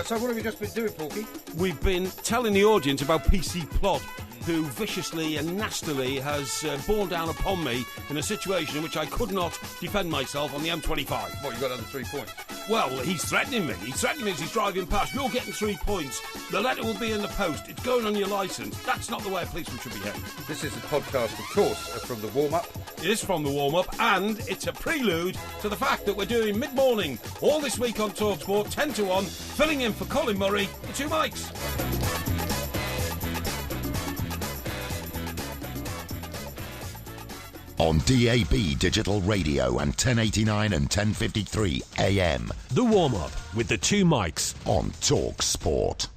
So what have you just been doing, Porky? We've been telling the audience about PC Plod, who viciously and nastily has borne down upon me in a situation in which I could not defend myself on the M25. What, you got another 3 points? Well, he's threatening me. He's threatening me as he's driving past. You're getting 3 points. The letter will be in the post. It's going on your licence. That's not the way a policeman should behave. This is a podcast, of course, from the warm-up. It is from the warm-up, and it's a prelude to the fact that we're doing mid-morning all this week on TalkSport, 10 to 1, filling in for Colin Murray, the two mics. On DAB Digital Radio and 1089 and 1053 AM. The warm-up with the two mics On Talk Sport.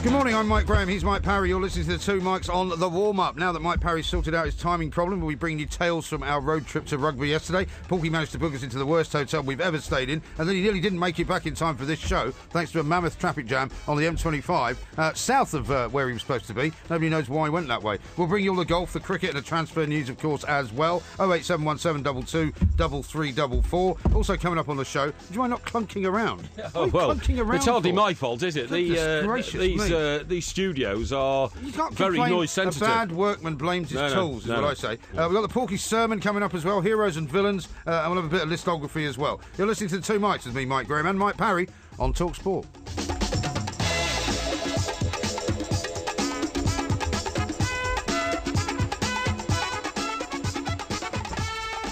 Good morning, I'm Mike Graham, he's Mike Parry. You're listening to the two mics on the warm-up. Now that Mike Parry's sorted out his timing problem, we'll be bringing you tales from our road trip to Rugby yesterday. Porky managed to book us into the worst hotel we've ever stayed in, and then he nearly didn't make it back in time for this show, thanks to a mammoth traffic jam on the M25, south of where he was supposed to be. Nobody knows why he went that way. We'll bring you all the golf, the cricket and the transfer news, of course, as well. 08717 22 3344. Also coming up on the show, do you mind not clunking around? Oh, well, clunking around it's hardly for? my fault, is it? These studios are very noise sensitive. A bad workman blames his tools, is what I say. We've got the Porky sermon coming up as well, heroes and villains, and we'll have a bit of listography as well. You're listening to the two mics with me, Mike Graham, and Mike Parry on Talk Sport.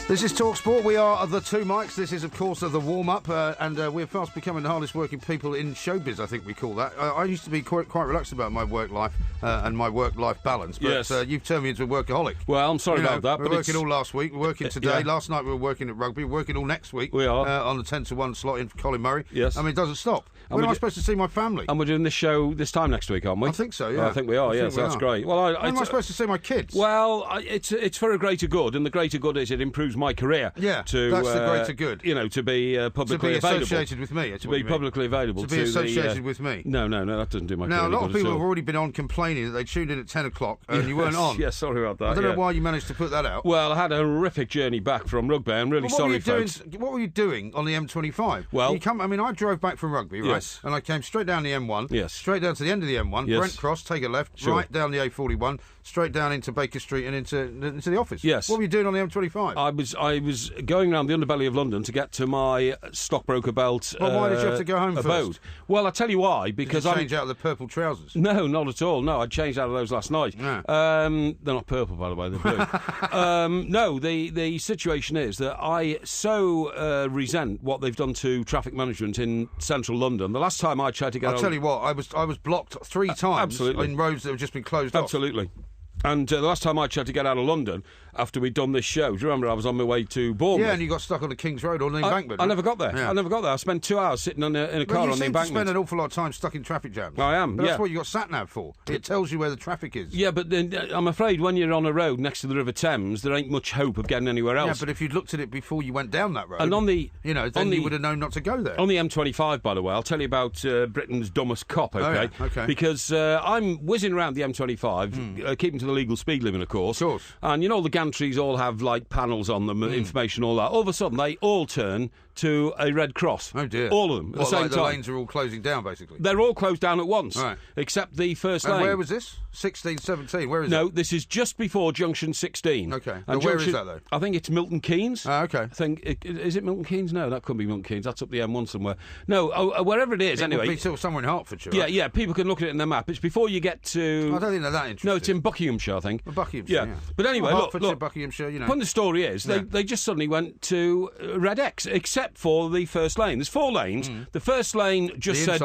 This is TalkSport. We are the two mics. This is, of course, the warm-up, and we're fast becoming the hardest-working people in showbiz, I think we call that. I used to be quite relaxed about my work life and my work-life balance, but yes. You've turned me into a workaholic. Well, I'm sorry about that. We're working all last week. We're working today. Yeah. Last night we were working at Rugby. We're working all next week. We are. On the 10 to 1 slot in for Colin Murray. Yes. I mean, it doesn't stop. When am I supposed to see my family? And we're doing this show this time next week, aren't we? I think so, yeah. I think we are, yes. That's great. Well, when am I supposed to see my kids? Well, it's for a greater good, and the greater good is it improves my career. Yeah, that's the greater good. You know, to be publicly available. To be associated with me. To be publicly available. To be associated with me. No, that doesn't do my career. Now, a lot of people have already been on complaining that they tuned in at 10 o'clock and you weren't on. Yes, sorry about that. I don't know why you managed to put that out. Well, I had a horrific journey back from Rugby. I'm really sorry, folks. What were you doing on the M25? Well, I drove back from Rugby, right? Yes. And I came straight down the M1, yes. Straight down to the end of the M1, yes. Brent Cross, take a left, sure. right down the A41, straight down into Baker Street and into the office. Yes. What were you doing on the M25? I was going around the underbelly of London to get to my stockbroker belt. Well, why did you have to go home abode. first? Well, I'll tell you why. Because I change out of the purple trousers. No, not at all. No, I changed out of those last night. Yeah. They're not purple, by the way. They're blue. No, the situation is that I so resent what they've done to traffic management in central London. The last time I tried to get I'll tell you what, I was blocked 3 times in roads that have just been closed off. Absolutely. And the last time I tried to get out of London, after we'd done this show, do you remember I was on my way to Bournemouth? Yeah, and you got stuck on the King's Road on the embankment. I never got there. Yeah. I never got there. I spent 2 hours sitting in a car on the embankment. You seem to spend an awful lot of time stuck in traffic jams. I am, But that's what you got sat-nav for. It tells you where the traffic is. Yeah, but then, I'm afraid when you're on a road next to the River Thames, there ain't much hope of getting anywhere else. Yeah, but if you'd looked at it before you went down that road, and on the, then you would have known not to go there. On the M25, by the way, I'll tell you about Britain's dumbest cop, okay? Oh, yeah. Okay. Because I'm whizzing around the M25, keeping to the legal speed limit, of course. Of course. And, the gantries all have, information, all that. All of a sudden, they all turn to a red cross. Oh, dear. All of them at the same time. The lanes are all closing down, basically? They're all closed down at once, right. Except the first lane. And where was this? 16, 17, where is it? No, this is just before Junction 16. Okay. And where is that, though? I think it's Milton Keynes. Okay. I think, is it Milton Keynes? No, that couldn't be Milton Keynes. That's up the M1 somewhere. No, wherever it is, anyway. It would be still somewhere in Hertfordshire. Yeah, yeah, people can look at it in the map. It's before you get to... I don't think they're that interesting. No, it's in Buckinghamshire, I think. Buckinghamshire, yeah. But anyway, Hertfordshire, Buckinghamshire, When the story is, they just suddenly went to Red X, except for the first lane. There's 4 lanes. The first lane just said...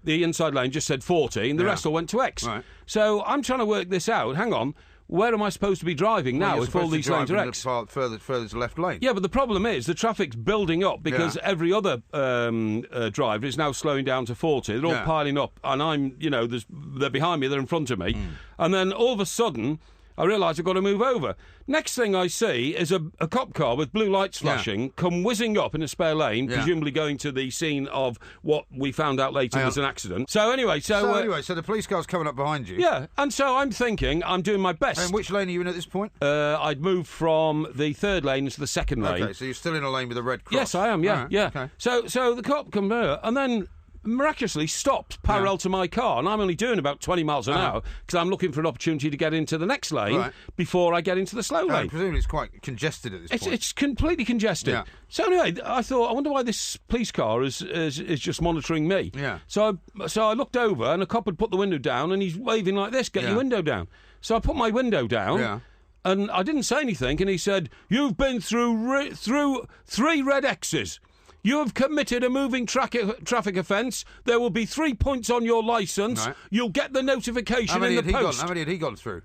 The inside lane just said 40, and the rest all went to X. Right. So I'm trying to work this out. Hang on. Where am I supposed to be driving now if all these lanes are X? Further to the left lane. Yeah, but the problem is the traffic's building up because every other driver is now slowing down to 40. They're all piling up, and I'm, they're behind me, they're in front of me. And then all of a sudden... I realise I've got to move over. Next thing I see is a cop car with blue lights flashing come whizzing up in a spare lane, presumably going to the scene of what we found out later was an accident. So anyway, so the police car's coming up behind you. Yeah, and so I'm thinking I'm doing my best. And which lane are you in at this point? I'd moved from the third lane into the second lane. Okay, so you're still in a lane with a red cross. Yes, I am. Yeah, right, yeah. Okay. So the cop comes over and then miraculously stopped parallel to my car, and I'm only doing about 20 miles an hour because I'm looking for an opportunity to get into the next lane before I get into the slow lane. Presumably it's quite congested at this point. It's completely congested. Yeah. So anyway, I thought, I wonder why this police car is just monitoring me. Yeah. So I looked over, and a cop had put the window down, and he's waving like this, get your window down. So I put my window down, and I didn't say anything, and he said, "You've been through 3 red X's. You have committed a moving traffic offence. There will be 3 points on your licence. Right. You'll get the notification in the post." How many had he gone through?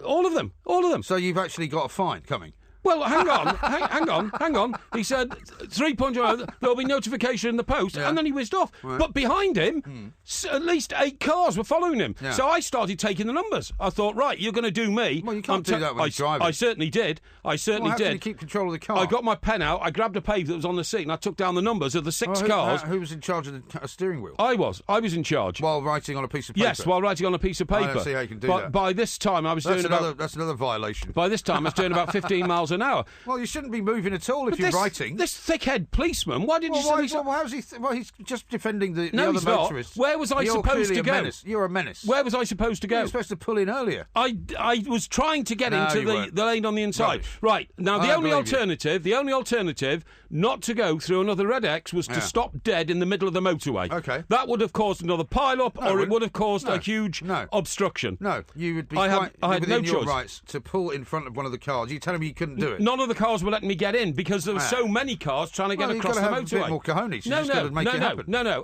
All of them. So you've actually got a fine coming? Well, hang on. He said 3 points. There'll be notification in the post, and then he whizzed off. Right. But behind him, at least 8 cars were following him. Yeah. So I started taking the numbers. I thought, right, you're going to do me. Well, you can't do that when you're driving. I certainly did. How did you keep control of the car? I got my pen out. I grabbed a paper that was on the seat, and I took down the numbers of the 6 cars. Who was in charge of the steering wheel? I was in charge. While writing on a piece of paper? Yes, while writing on a piece of paper. I don't see how you can do that. By this time, I was doing That's another violation. By this time, I was doing about 15 miles an hour. Well, you shouldn't be moving at all if you're writing. This thickhead policeman, why did you say... how's he... he's just defending the other he's not. motorists. Where was I supposed to go? Menace. You're a menace. Where was I supposed to go? You were supposed to pull in earlier. I was trying to get into the lane on the inside. Rubbish. Right, now the only believe alternative not to go through another red X was to stop dead in the middle of the motorway. Okay. That would have caused another pile-up, or it would have caused a huge No. obstruction. No, you would be I had within no your choice. rights to pull in front of one of the cars. You telling me you couldn't do it? None of the cars were letting me get in because there were so many cars trying to get across the motorway. You've got to have a bit more cojones. You just got to make it happen. No.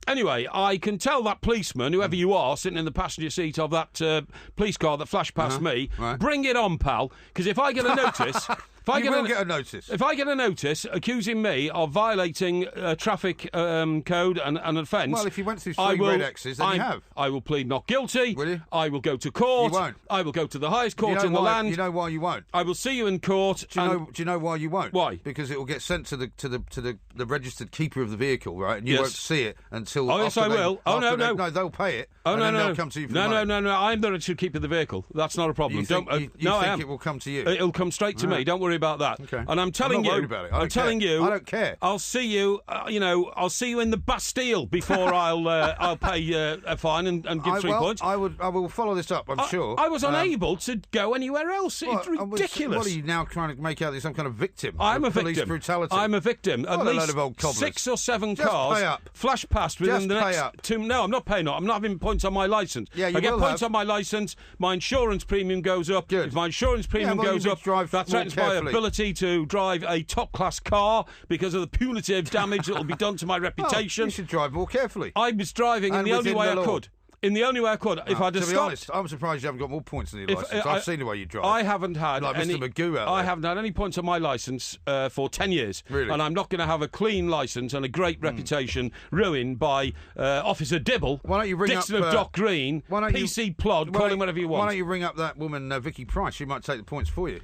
Anyway, I can tell that policeman, whoever you are, sitting in the passenger seat of that police car that flashed past me, bring it on, pal, because if I get a notice... You will get a notice. If I get a notice accusing me of violating traffic code and an offence... Well, if you went through 3 red X's, then you have. I will plead not guilty. Will you? I will go to court. You won't. I will go to the highest court in the land. You know why you won't? I will see you in court. Do you know why you won't? Why? Because it will get sent to the registered keeper of the vehicle, right? And you won't see it until... Oh, yes, I will. No, they'll pay it. Oh, and then they'll come to you for the money. No. I'm the registered keeper of the vehicle. That's not a problem. You think it will come to you? It'll come straight to me. Don't worry about that. Okay. And I'm telling you... I'm not worried about it. I don't care. I'll see you, I'll see you in the Bastille before I'll pay a fine and give 3 points. I will follow this up, I'm sure. I was unable to go anywhere else. It's ridiculous. What are you now trying to make out? You're some kind of victim? I'm a police victim. brutality. I'm a victim. At least a load of old cobblers. 6 or 7 Just cars pay up. flash past within the next pay up. 2... No, I'm not paying up. I'm not having points on my licence. Yeah, you I get will points have. on my licence. My insurance premium goes up. Good. If my insurance premium goes up, that threatens my ability to drive a top-class car because of the punitive damage that will be done to my reputation. You should drive more carefully. I was driving in the only way I could. In the only way I could. If I'd have to be honest, I'm surprised you haven't got more points than your licence. I've seen the way you drive. I haven't had like any... Mr. Magoo out there. I haven't had any points on my licence for 10 years. Really? And I'm not going to have a clean licence and a great reputation ruined by Officer Dibble, why don't you ring Dixon up, of Dock Green, PC Plod, call him whatever you want. Why don't you ring up that woman, Vicky Price? She might take the points for you.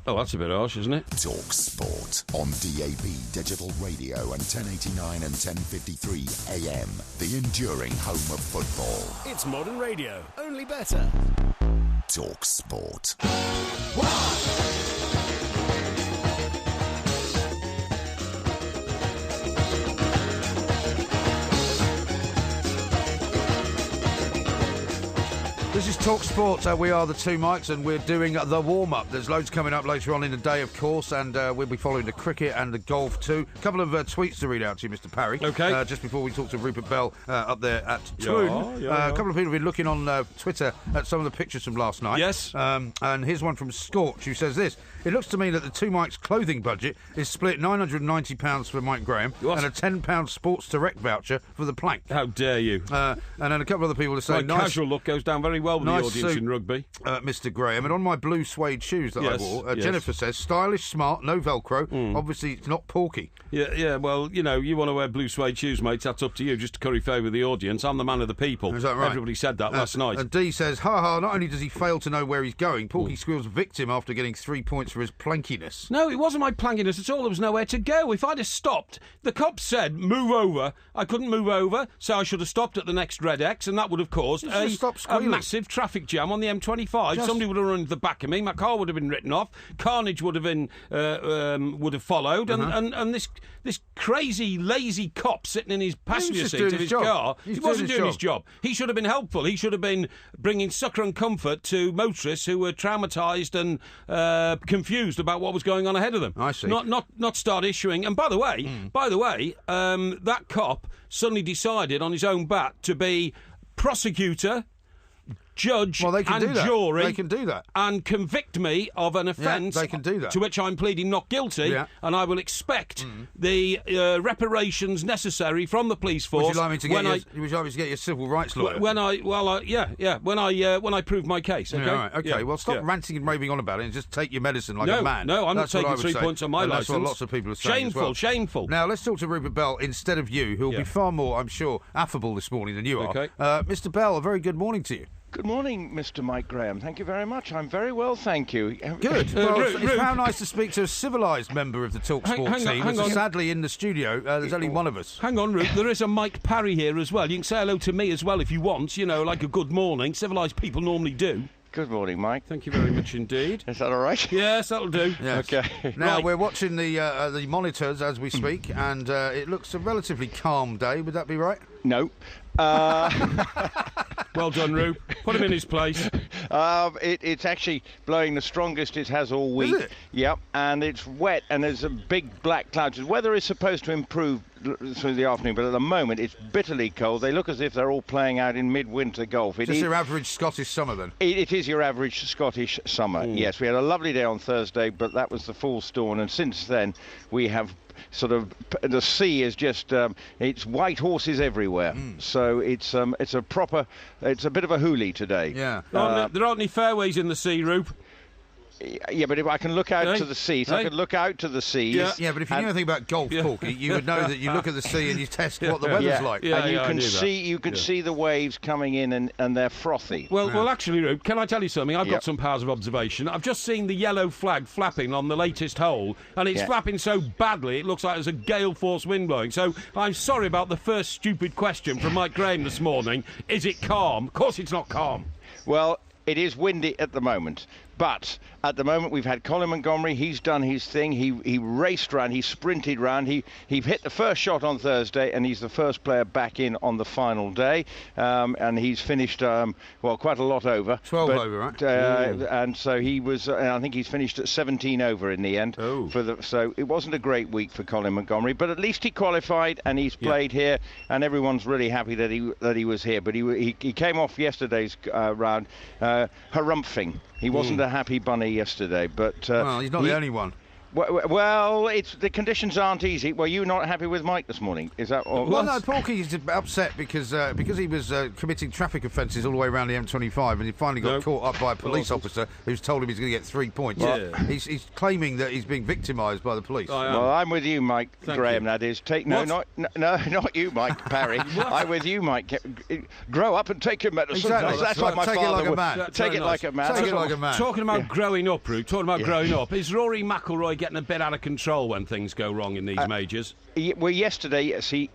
Oh, that's a bit harsh, isn't it? Talk Sport on DAB Digital Radio and 1089 and 1053 AM. The enduring home of football. It's modern radio, only better. Talk Sport. This is Talk Sport. We are the 2 Mikes, and we're doing the warm-up. There's loads coming up later on in the day, of course, and we'll be following the cricket and the golf too. A couple of tweets to read out to you, Mr. Parry. Okay. Just before we talk to Rupert Bell up there at Troon. A couple of people have been looking on Twitter at some of the pictures from last night. Yes. And here's one from Scorch, who says this. It looks to me that the 2 Mikes clothing budget is split £990 for Mike Graham and a £10 Sports Direct voucher for the plank. How dare you? And then a couple of other people are saying... My casual look goes down very well well with Nice the audience suit, in rugby. Mr. Graham. And on my blue suede shoes that I wore, Jennifer says, stylish, smart, no Velcro. Obviously, it's not porky. Yeah, well, you want to wear blue suede shoes, mate, that's up to you, just to curry favour with the audience. I'm the man of the people. Is that right? Everybody said that last night. And Dee says, not only does he fail to know where he's going, Porky Squirrel's victim after getting 3 points for his plankiness. No, it wasn't my plankiness at all. There was nowhere to go. If I'd have stopped, the cops said, move over. I couldn't move over, so I should have stopped at the next red X, and that would have caused a massive traffic jam on the M25. Somebody would have run into the back of me. My car would have been written off. Carnage would have been would have followed, and this crazy, lazy cop sitting in his passenger seat of his car, he wasn't doing his job. He should have been helpful. He should have been bringing succour and comfort to motorists who were traumatised and confused about what was going on ahead of them. I see. Not start issuing. And by the way, that cop suddenly decided on his own bat to be prosecutor, judge and jury. They can do that. And convict me of an offence they can do that. to which I'm pleading not guilty, and I will expect the reparations necessary from the police force. Would you like me to get your civil rights lawyer? When I prove my case, okay? Yeah, right, okay. Yeah, well, stop ranting and raving on about it and just take your medicine like a man. No, I'm not taking 3 points on my licence. That's what lots of people are saying as well. Shameful. Now, let's talk to Rupert Bell instead of you, who will be far more, I'm sure, affable this morning than you are. Mr. Bell, a very good morning to you. Good morning, Mr. Mike Graham. Thank you very much. I'm very well, thank you. Good. Well, it's how nice to speak to a civilised member of the TalkSport team. Hang on. Sadly, in the studio, there's only one of us. Hang on, Ruth. There is a Mike Parry here as well. You can say hello to me as well if you want, like a good morning. Civilised people normally do. Good morning, Mike. Thank you very much indeed. Is that all right? Yes, that'll do. Yes. Okay. Now, we're watching the monitors as we speak, and it looks a relatively calm day. Would that be right? No. Well done, Rube. Put him in his place. It's actually blowing the strongest it has all week. Is it? Yep, and it's wet, and there's a big black cloud. The weather is supposed to improve through the afternoon, but at the moment it's bitterly cold. They look as if they're all playing out in midwinter golf. Just your average Scottish summer, then? It is your average Scottish summer, yes. We had a lovely day on Thursday, but that was the full storm, and since then we have the sea is just it's white horses everywhere. So it's a bit of a hoolie today. Yeah. There aren't any fairways in the sea, Rube. Yeah, but if I can look out to the sea, I can look out to the sea. Yeah, but if you knew anything about golf, Porky, you would know that you look at the sea and you test what the weather's like. Yeah, and you can see the waves coming in and they're frothy. Well, actually, Rube, can I tell you something? I've got some powers of observation. I've just seen the yellow flag flapping on the latest hole, and it's flapping so badly it looks like there's a gale force wind blowing. So I'm sorry about the first stupid question from Mike Graham this morning. Is it calm? Of course it's not calm. Well, it is windy at the moment. But at the moment, we've had Colin Montgomery. He's done his thing. He raced round. He sprinted round. He hit the first shot on Thursday, and he's the first player back in on the final day. And he's finished, quite a lot over. 12 over, right? And so he was, I think he's finished at 17 over in the end. Oh. So it wasn't a great week for Colin Montgomery, but at least he qualified and he's played here, and everyone's really happy that he was here. But he came off yesterday's round harumphing. He wasn't a happy bunny yesterday, but... he's not the only one. Well, the conditions aren't easy. Were you not happy with Mike this morning? Is that all? Well, no, Porky's upset because he was committing traffic offences all the way around the M25, and he finally got caught up by a police officer who's told him he's going to get 3 points. Yeah. He's claiming that he's being victimised by the police. Well, I'm with you, Mike Graham. That is, not you, Mike Parry. I'm with you, Mike. Grow up and take your medicine. Exactly. That's what my father would. Take it like a man. Take it like a man. Talking about growing up, Rube. Talking about growing up. Is Rory McIlroy getting a bit out of control when things go wrong in these majors? Well, yesterday, yes, a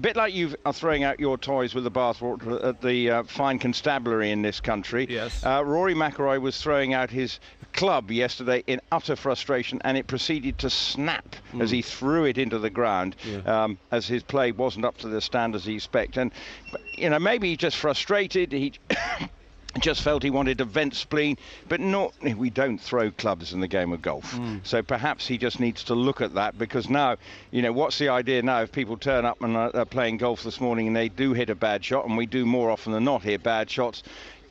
bit like you are throwing out your toys with the bathwater at the fine constabulary in this country. Yes. Rory McIlroy was throwing out his club yesterday in utter frustration, and it proceeded to snap as he threw it into the ground, as his play wasn't up to the standards he expected. And maybe he's just frustrated. He just felt he wanted to vent spleen, but we don't throw clubs in the game of golf. So perhaps he just needs to look at that, because now, what's the idea now if people turn up and are playing golf this morning and they do hit a bad shot, and we do more often than not hit bad shots,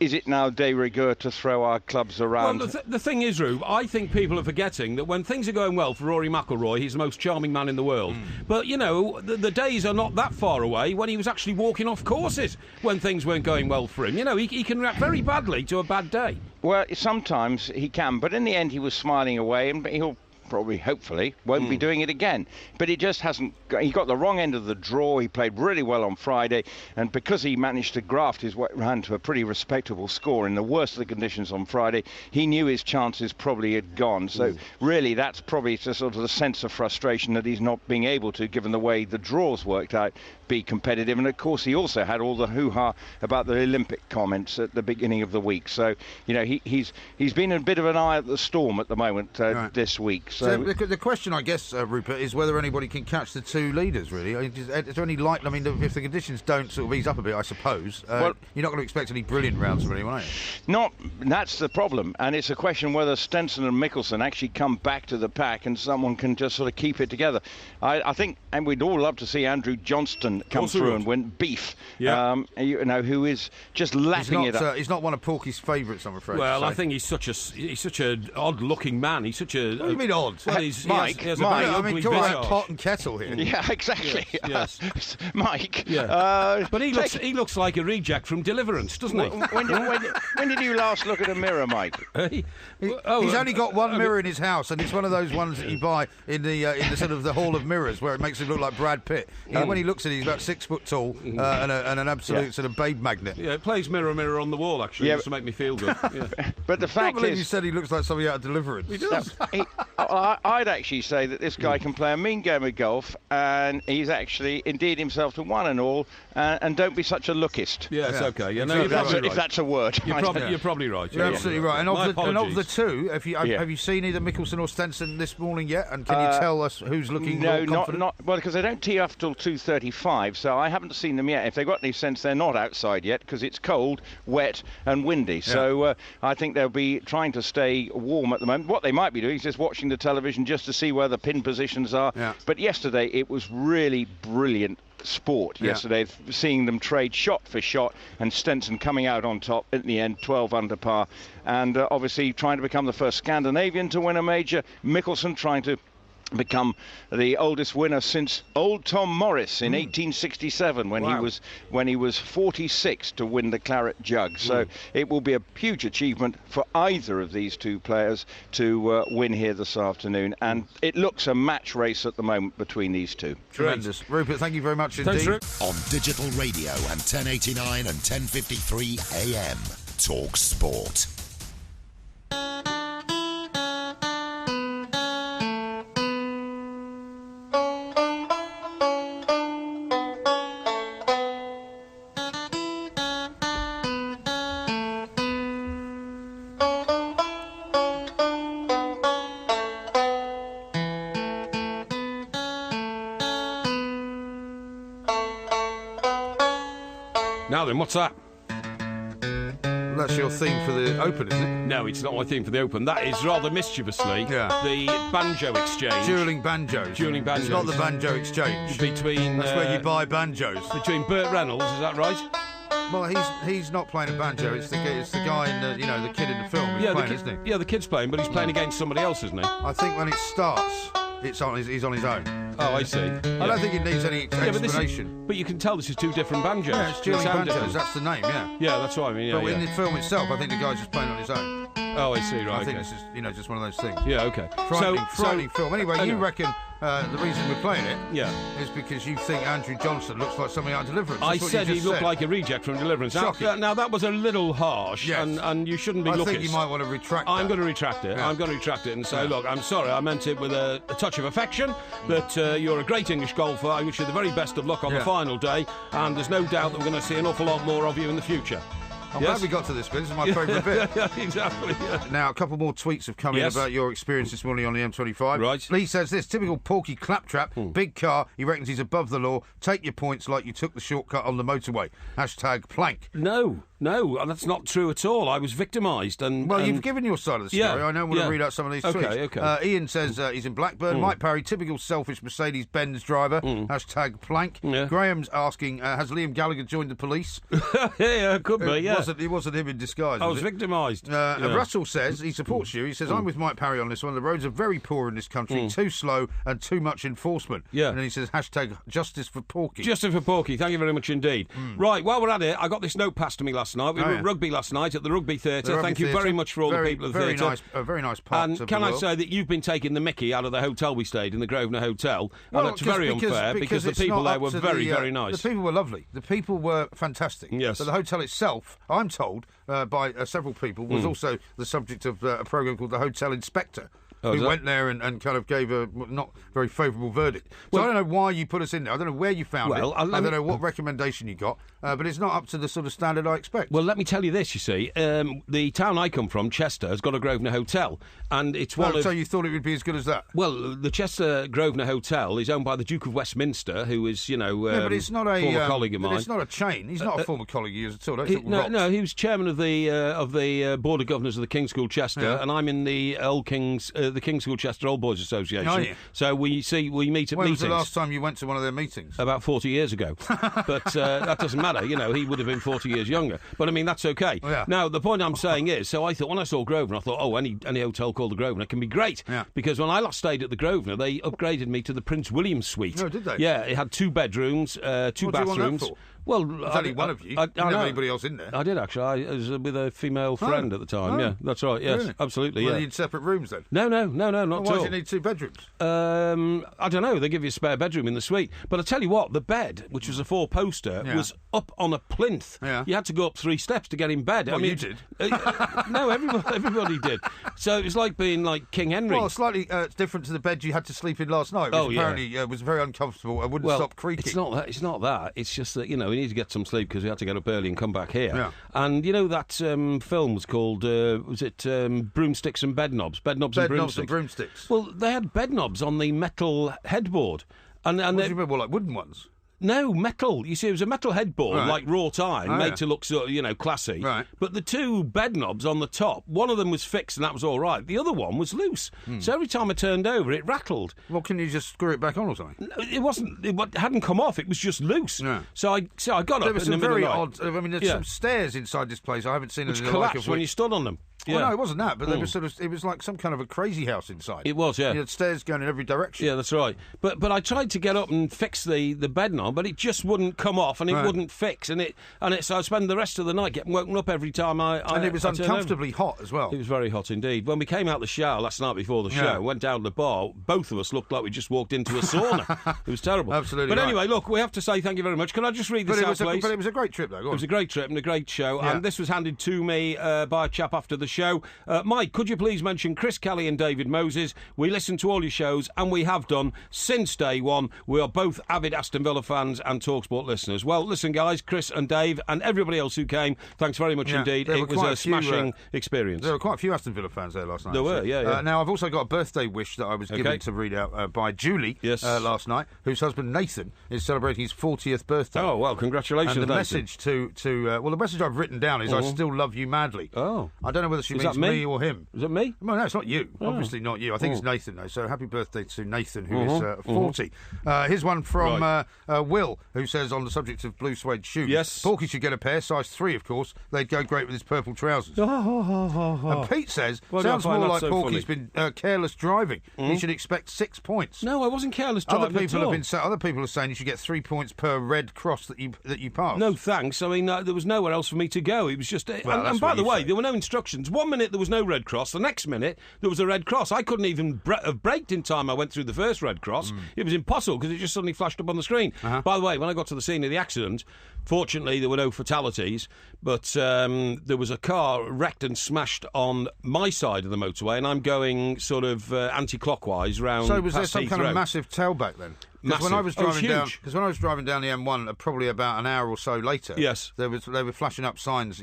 is it now de rigueur to throw our clubs around? Well, the thing is, Rube, I think people are forgetting that when things are going well for Rory McIlroy, he's the most charming man in the world. But, you know, the days are not that far away when he was actually walking off courses when things weren't going well for him. You know, he can react very badly to a bad day. Well, sometimes he can, but in the end he was smiling away, and he'll probably, hopefully, won't be doing it again. But he just hasn't. He got the wrong end of the draw. He played really well on Friday, and because he managed to graft his way around to a pretty respectable score in the worst of the conditions on Friday, he knew his chances probably had gone. So really, that's probably just sort of the sense of frustration that he's not being able to, given the way the draws worked out, be competitive. And of course, he also had all the hoo-ha about the Olympic comments at the beginning of the week. So you know, he's been a bit of an eye at the storm at the moment this week. So the question, I guess, Rupert, is whether anybody can catch the two leaders, really. Is there any light? I mean, if the conditions don't sort of ease up a bit, I suppose, well, you're not going to expect any brilliant rounds from anyone, are you? That's the problem. And it's a question whether Stenson and Mickelson actually come back to the pack and someone can just sort of keep it together. I think, and we'd all love to see Andrew Johnston come through and win beef, you know, who is just lapping it up. He's not one of Porky's favourites, I'm afraid. Well, I think he's such an odd-looking man. He's such a... What do you mean odd? Well, Mike, he has a very I mean, ugly talk visage. about pot and kettle here. Yeah, exactly. Yes. Mike. Yeah. But he looks like a reject from Deliverance, doesn't he? When did you last look at a mirror, Mike? He's only got one mirror in his house, and it's one of those ones that you buy in the sort of the Hall of Mirrors, where it makes him look like Brad Pitt. When he looks at it, he's about 6 foot tall and an absolute sort of babe magnet. Yeah, it plays Mirror, Mirror on the Wall, actually, just to make me feel good. Yeah. But the fact is, you said he looks like somebody out of Deliverance. He does. I'd actually say that this guy can play a mean game of golf, and he's actually endeared himself to one and all. And don't be such a lookist. Yeah, it's okay. Yeah, no, if that's a word. You're probably right. You're absolutely right. And of the two, have you seen either Mickelson or Stenson this morning yet? And can you tell us who's looking more confident? Not well, because they don't tee off till 2:35, so I haven't seen them yet. If they've got any sense, they're not outside yet because it's cold, wet, and windy. Yeah. So I think they'll be trying to stay warm at the moment. What they might be doing is just watching the television just to see where the pin positions are. Yeah. But yesterday it was really brilliant sport yesterday, seeing them trade shot for shot, and Stenson coming out on top at the end, 12 under par, and obviously trying to become the first Scandinavian to win a major. Mickelson trying to become the oldest winner since old Tom Morris in 1867 when he was 46 to win the Claret Jug. So it will be a huge achievement for either of these two players to win here this afternoon, and it looks a match race at the moment between these two. Tremendous. Rupert, thank you very much indeed. On digital radio and 1089 and 1053 AM, Talk Sport. Now then, what's that? That's your theme for the Open, isn't it? No, it's not my theme for the Open. That is rather mischievously the banjo exchange. Dueling banjos. It's not the banjo exchange. That's where you buy banjos. Between Burt Reynolds, is that right? Well, he's not playing a banjo. It's the guy in the kid in the film. He's playing, isn't he? Yeah, the kid's playing, but he's playing against somebody else, isn't he? I think when it starts, he's on his own. Oh, I see. I don't think it needs any explanation. But you can tell this is two different banjos. Yeah, it's dueling banjos. Different. That's the name. Yeah. Yeah, that's what I mean. Yeah, but in the film itself, I think the guy's just playing on his own. Oh, I see. Right. I think this is just one of those things. Yeah. Okay. Frightening film. Anyway, you reckon the reason we're playing it is because you think Andrew Johnson looks like something out of Deliverance. I said he looked like a reject from Deliverance. Now that was a little harsh, and you shouldn't be looking. I think you might want to retract that. I'm going to retract it. Yeah. I'm going to retract it and say, look, I'm sorry, I meant it with a touch of affection, that you're a great English golfer. I wish you the very best of luck on the final day, and there's no doubt that we're going to see an awful lot more of you in the future. I'm glad we got to this bit. This is my favourite bit. Exactly. Yeah. Now, a couple more tweets have come in about your experience this morning on the M25. Right. Lee says this: typical Porky claptrap, big car. He reckons he's above the law. Take your points like you took the shortcut on the motorway. #plank. No, that's not true at all. I was victimised. Well, you've given your side of the story. Yeah, I know. I want to read out some of these tweets. Okay. Ian says he's in Blackburn. Mike Parry, typical selfish Mercedes-Benz driver. #plank. Yeah. Graham's asking, has Liam Gallagher joined the police? Yeah, could be, yeah. It wasn't him in disguise. I was victimised. Russell says he supports you. He says, I'm with Mike Parry on this one. The roads are very poor in this country, too slow and too much enforcement. Yeah. And then he says, hashtag justice for Porky. Justice for Porky. Thank you very much indeed. Right, while we're at it, I got this note passed to me last night. We were at Rugby last night at the Rugby Theatre. Thank you very much for all the people at the theatre. A very nice part And can I say that you've been taking the mickey out of the hotel we stayed in, the Grosvenor Hotel, and it's very unfair because the people there were very, very nice. The people were lovely. The people were fantastic. Yes. But the hotel itself, I'm told by several people, was also the subject of a programme called The Hotel Inspector. Who went there and kind of gave a not very favourable verdict. So I don't know why you put us in there. I don't know where you found it. I don't know what recommendation you got. But it's not up to the sort of standard I expect. Well, let me tell you this, you see. The town I come from, Chester, has got a Grosvenor Hotel. And it's one of... So you thought it would be as good as that? Well, the Chester Grosvenor Hotel is owned by the Duke of Westminster, who is, but it's not a former colleague of mine. But it's not a chain. He's not a former colleague of yours at all. No, he was chairman of the Board of Governors of the King's School Chester, and I'm in the the King's School Chester Old Boys Association. Oh, yeah. So we meet at meetings. When was the last time you went to one of their meetings? About 40 years ago. But that doesn't matter. He would have been 40 years younger. But I mean, that's okay. Oh, yeah. Now, the point I'm saying is, so I thought when I saw Grosvenor, I thought, any hotel called the Grosvenor can be great. Yeah. Because when I last stayed at the Grosvenor, they upgraded me to the Prince William suite. Oh, did they? Yeah, it had 2 bedrooms, 2 bathrooms. What do you want that for? Well, there's only one of you. I didn't know anybody else in there. I did, actually. I was with a female friend at the time. Yeah, that's right. Yes, really? Absolutely. Well, yeah. you need separate rooms then? No, not at all. Why do you need 2 bedrooms? I don't know. They give you a spare bedroom in the suite. But I tell you what, the bed, which was a 4-poster, was up on a plinth. Yeah. You had to go up 3 steps to get in bed. Well, you did. No, everybody did. So it was like being like King Henry. Well, slightly different to the bed you had to sleep in last night, which apparently was very uncomfortable and wouldn't stop creaking. It's not that. It's just that, we need to get some sleep because we had to get up early and come back here. Yeah. And that film was called, Broomsticks and Bedknobs? Bedknobs and Broomsticks. Well, they had bedknobs on the metal headboard. And what do you mean, like wooden ones? No, metal. You see, it was a metal headboard, like wrought iron, made to look, classy. Right. But the 2 bed knobs on the top, one of them was fixed and that was all right. The other one was loose. So every time I turned over, it rattled. Well, can you just screw it back on or something? No, it wasn't. It hadn't come off. It was just loose. Yeah. So I got up. There were some very odd. I mean, there's some stairs inside this place. I haven't seen which anything collapsed like when you stood on them. Yeah. Well, no, it wasn't that, but they were it was like some kind of a crazy house inside. It was, yeah. You had stairs going in every direction. Yeah, that's right. But I tried to get up and fix the bed knob, but it just wouldn't come off and it wouldn't fix. So I spent the rest of the night getting woken up every time And it was uncomfortably hot as well. It was very hot indeed. When we came out the shower last night before the show, went down to the bar, both of us looked like we just walked into a sauna. It was terrible. Absolutely. But anyway, look, we have to say thank you very much. Can I just read this out, please? But it was a great trip, though. It was a great trip and a great show. Yeah. And this was handed to me by a chap after the show. Mike, could you please mention Chris Kelly and David Moses? We listen to all your shows, and we have done since day one. We are both avid Aston Villa fans and TalkSport listeners. Well, listen, guys, Chris and Dave and everybody else who came, thanks very much indeed. It was a smashing experience. There were quite a few Aston Villa fans there last night. There were, yeah. Now, I've also got a birthday wish that I was given to read out by Julie last night, whose husband Nathan is celebrating his 40th birthday. Oh, well, congratulations, And the Nathan. message the message I've written down is I still love you madly. Oh. I don't know whether she means me or him. Is it me? Well, no, it's not you. Obviously not you. I think it's Nathan, though. So happy birthday to Nathan, who is 40. Here's one from Will, who says, on the subject of blue suede shoes, Porky should get a pair, size 3, of course. They'd go great with his purple trousers. And Pete says, sounds more like Porky's been careless driving. He should expect 6 points. No, I wasn't careless driving Other people are saying you should get 3 points per red cross that you pass. No, thanks. I mean, there was nowhere else for me to go. It was just... and by the way, there were no instructions. 1 minute there was no red cross. The next minute there was a red cross. I couldn't even have braked in time. I went through the first red cross. It was impossible because it just suddenly flashed up on the screen. By the way, when I got to the scene of the accident, fortunately there were no fatalities, but there was a car wrecked and smashed on my side of the motorway, and I'm going sort of anti-clockwise round. So was there some kind of massive tailback then? Because when I was driving down the M1, probably about an hour or so later, they were flashing up signs,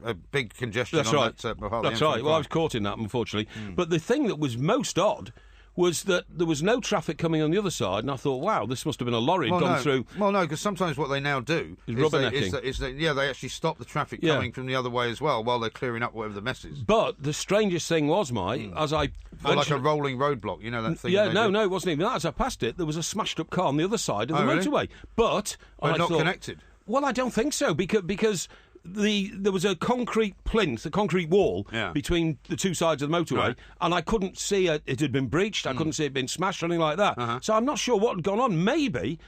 a big congestion. That's on right. That's right. Well, I was caught in that, unfortunately. But the thing that was most odd was that there was no traffic coming on the other side, and I thought, wow, this must have been a lorry gone through. Well, no, because sometimes what they now do is rubbernecking. They actually stop the traffic coming from the other way as well while they're clearing up whatever the mess is. But the strangest thing was, Mike, as I... like a rolling roadblock, that thing? Yeah, no, it wasn't even that. As I passed it, there was a smashed-up car on the other side of the motorway. But not connected? Well, I don't think so, because there was a concrete plinth, a concrete wall between the two sides of the motorway, and I couldn't see it had been breached. I couldn't see it been smashed or anything like that. So I'm not sure what had gone on. Maybe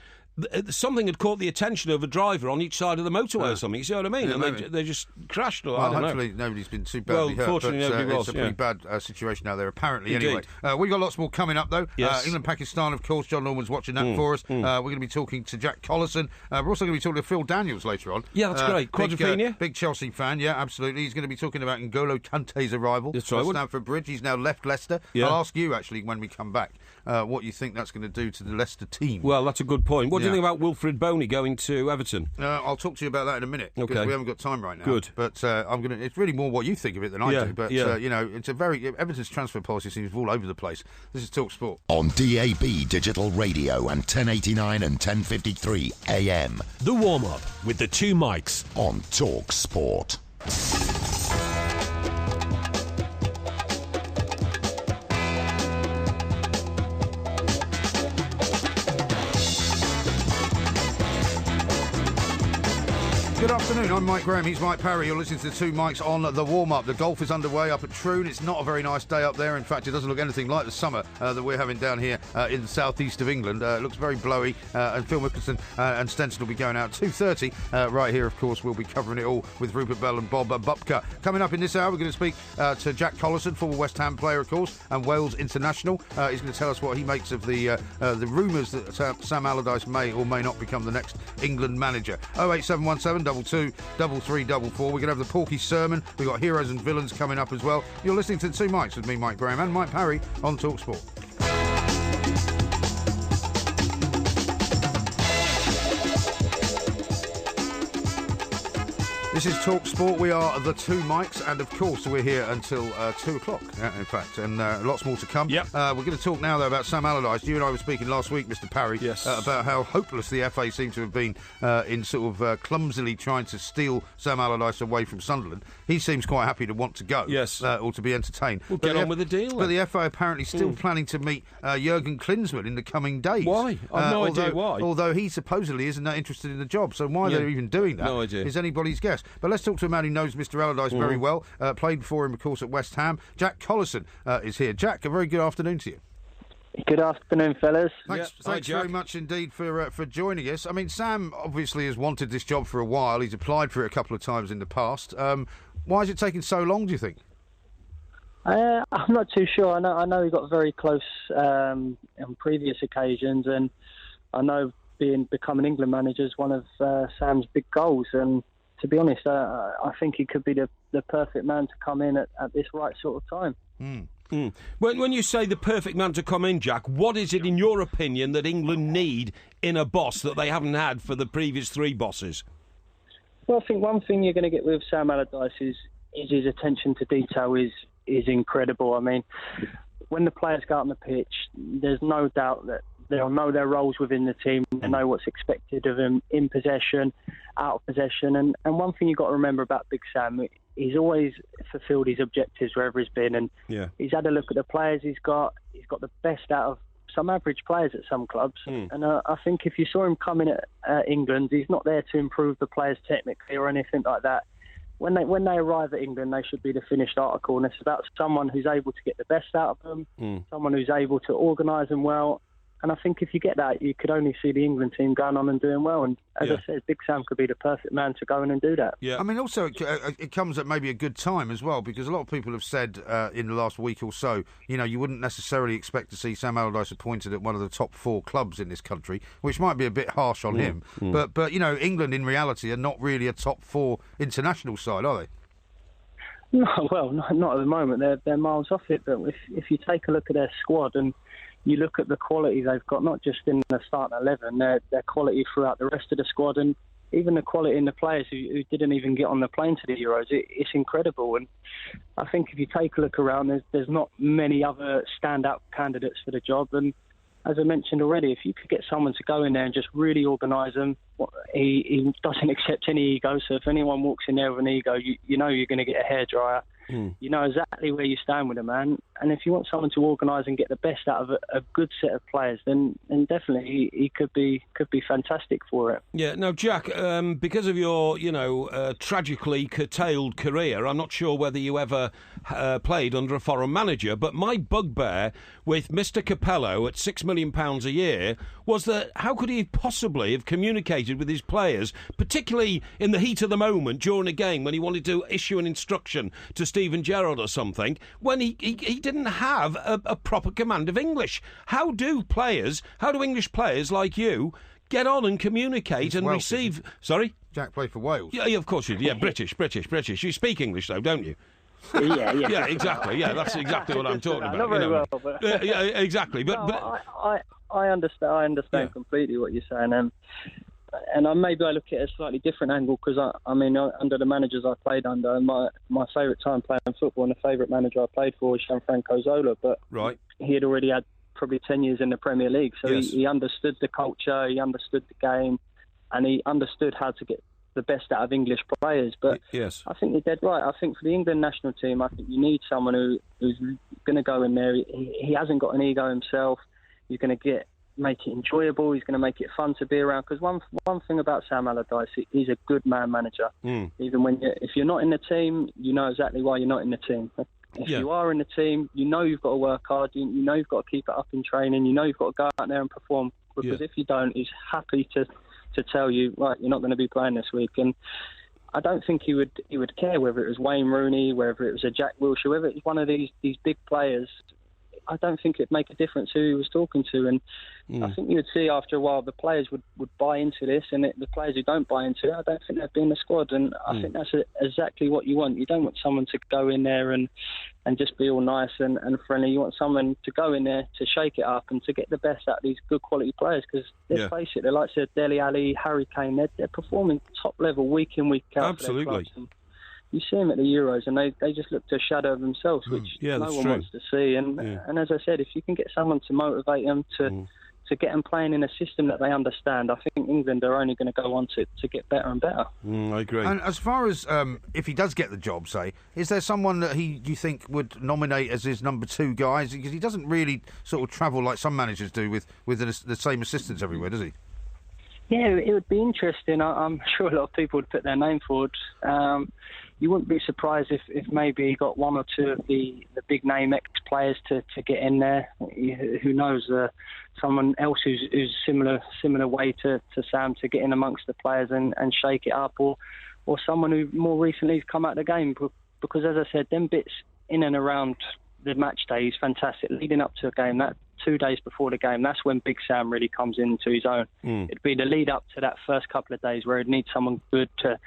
something had caught the attention of a driver on each side of the motorway or something. You see what I mean? Yeah, and they just crashed. Or well, I don't hopefully know. nobody's been too badly hurt. Fortunately, but, nobody it's was. a pretty bad situation out there, apparently. Indeed. Anyway, we've got lots more coming up, though. Yes. England-Pakistan, of course. John Norman's watching that for us. We're going to be talking to Jack Collison. We're also going to be talking to Phil Daniels later on. Yeah, that's great. Quadrophenia? Big Chelsea fan, yeah, absolutely. He's going to be talking about N'Golo Kante's arrival at Stamford Bridge. He's now left Leicester. Yeah. I'll ask you, actually, when we come back, what you think that's going to do to the Leicester team. Well, that's a good point. What do you think about Wilfred Boney going to Everton? I'll talk to you about that in a minute, because we haven't got time right now. Good. But it's really more what you think of it than I do. But, it's a very... Everton's transfer policy seems all over the place. This is Talk Sport. On DAB Digital Radio and 1089 and 1053 AM. The warm-up with the two mics On Talk Sport. Good afternoon, I'm Mike Graham, he's Mike Parry. You're listening to the two mics on the warm-up. The golf is underway up at Troon. It's not a very nice day up there. In fact, it doesn't look anything like the summer that we're having down here in the southeast of England. It looks very blowy, and Phil Mickelson and Stenson will be going out at 2:30. Right here, of course, we'll be covering it all with Rupert Bell and Bob Bupka. Coming up in this hour, we're going to speak to Jack Collison, former West Ham player, of course, and Wales international. He's going to tell us what he makes of the rumours that Sam Allardyce may or may not become the next England manager. 08717 2 3344. We're going to have the Porky Sermon. We've got Heroes and Villains coming up as well. You're listening to the two mics with me, Mike Graham, and Mike Parry on Talk Sport. This is Talk Sport. We are the two mics, and of course we're here until 2 o'clock, in fact, and lots more to come. Yep. We're going to talk now, though, about Sam Allardyce. You and I were speaking last week, Mr. Parry, Yes. About how hopeless the FA seem to have been in sort of clumsily trying to steal Sam Allardyce away from Sunderland. He seems quite happy to want to go, Yes. Or to be entertained. We'll get on with the deal, But then. the FA apparently still planning to meet Jurgen Klinsmann in the coming days. Why? I've no idea why. Although he supposedly isn't that interested in the job, so why they're even doing that No idea. is anybody's guess. But let's talk to a man who knows Mr. Allardyce very well. Played for him, of course, at West Ham. Jack Collison is here. Jack, a very good afternoon to you. Good afternoon, fellas. Thanks Hi, Jack. very much indeed for joining us. I mean, Sam obviously has wanted this job for a while. He's applied for it a couple of times in the past. Why is it taking so long, do you think? I'm not too sure. I know he got very close on previous occasions, and I know becoming England manager is one of Sam's big goals. And to be honest, I think he could be the perfect man to come in at this right sort of time. When you say the perfect man to come in, Jack, what is it, in your opinion, that England need in a boss that they haven't had for the previous three bosses? Well, I think one thing you're going to get with Sam Allardyce is his attention to detail is incredible. I mean, when the players go out on the pitch, there's no doubt that they'll know their roles within the team. They know what's expected of them in possession, out of possession. And one thing you've got to remember about Big Sam, he's always fulfilled his objectives wherever he's been. And he's had a look at the players he's got. He's got the best out of some average players at some clubs. And I think if you saw him coming at England, he's not there to improve the players technically or anything like that. When they arrive at England, they should be the finished article. And it's about someone who's able to get the best out of them, someone who's able to organise them well. And I think if you get that, you could only see the England team going on and doing well. And as I said, Big Sam could be the perfect man to go in and do that. Yeah. I mean, also, it comes at maybe a good time as well, because a lot of people have said in the last week or so, you wouldn't necessarily expect to see Sam Allardyce appointed at one of the top four clubs in this country, which might be a bit harsh on him. But England, in reality, are not really a top four international side, are they? No, well, not at the moment. They're miles off it. But if you take a look at their squad and you look at the quality they've got, not just in the starting 11, their quality throughout the rest of the squad, and even the quality in the players who didn't even get on the plane to the Euros, it's incredible. And I think if you take a look around, there's not many other standout candidates for the job. And as I mentioned already, if you could get someone to go in there and just really organise them, he doesn't accept any ego. So if anyone walks in there with an ego, you know you're going to get a hairdryer. You know exactly where you stand with a man. And if you want someone to organise and get the best out of a good set of players, then definitely he could be fantastic for it. Yeah. Now, Jack, because of your tragically curtailed career, I'm not sure whether you ever played under a foreign manager, but my bugbear with Mr. Capello at £6 million a year was that how could he possibly have communicated with his players, particularly in the heat of the moment during a game when he wanted to issue an instruction to Steven Gerrard or something, when he didn't have a proper command of English? How do English players like you get on and communicate and Welsh, receive... Sorry? Jack played for Wales. Yeah, of course you do. Yeah, British. You speak English, though, don't you? Yeah. Yeah, exactly. Yeah, that's exactly what I'm talking about. Not very well, but... yeah, exactly. But I understand. I understand completely what you're saying, and maybe I look at it a slightly different angle because I mean, under the managers I played under, my favourite time playing football and the favourite manager I played for was Gianfranco Zola, but he had already had probably 10 years in the Premier League, so he understood the culture, he understood the game, and he understood how to get the best out of English players. But I think you're dead right. I think for the England national team, I think you need someone who's going to go in there. He hasn't got an ego himself. He's going to make it enjoyable. He's going to make it fun to be around. Because one thing about Sam Allardyce, he's a good man manager. Even if you're not in the team, you know exactly why you're not in the team. If you are in the team, you know you've got to work hard. You know you've got to keep it up in training. You know you've got to go out there and perform. Because if you don't, he's happy to tell you, right, you're not going to be playing this week. And I don't think he would care whether it was Wayne Rooney, whether it was a Jack Wilshere, whether it was one of these big players. I don't think it'd make a difference who he was talking to. And I think you would see after a while the players would buy into this, and the players who don't buy into it, I don't think they'd be in the squad. And I think that's exactly what you want. You don't want someone to go in there and just be all nice and friendly. You want someone to go in there to shake it up and to get the best out of these good quality players, because let's face it, they're like Dele Alli, Harry Kane, they're performing top level week in, week out. Absolutely. You see them at the Euros, and they just look to a shadow of themselves, which no one wants to see. And as I said, if you can get someone to motivate them to get them playing in a system that they understand, I think England are only going to go on to get better and better. I agree. And as far as if he does get the job, say, is there someone that you think would nominate as his number two guys? Because he doesn't really sort of travel like some managers do with the same assistants everywhere, does he? Yeah, it would be interesting. I'm sure a lot of people would put their name forward. You wouldn't be surprised if maybe he got one or two of the big name ex-players to get in there. Who knows? Someone else who's similar way to Sam to get in amongst the players and shake it up, or someone who more recently has come out of the game. Because as I said, them bits in and around the match day is fantastic. Leading up to a game, that 2 days before the game, that's when Big Sam really comes into his own. It'd be the lead up to that first couple of days where he'd need someone good to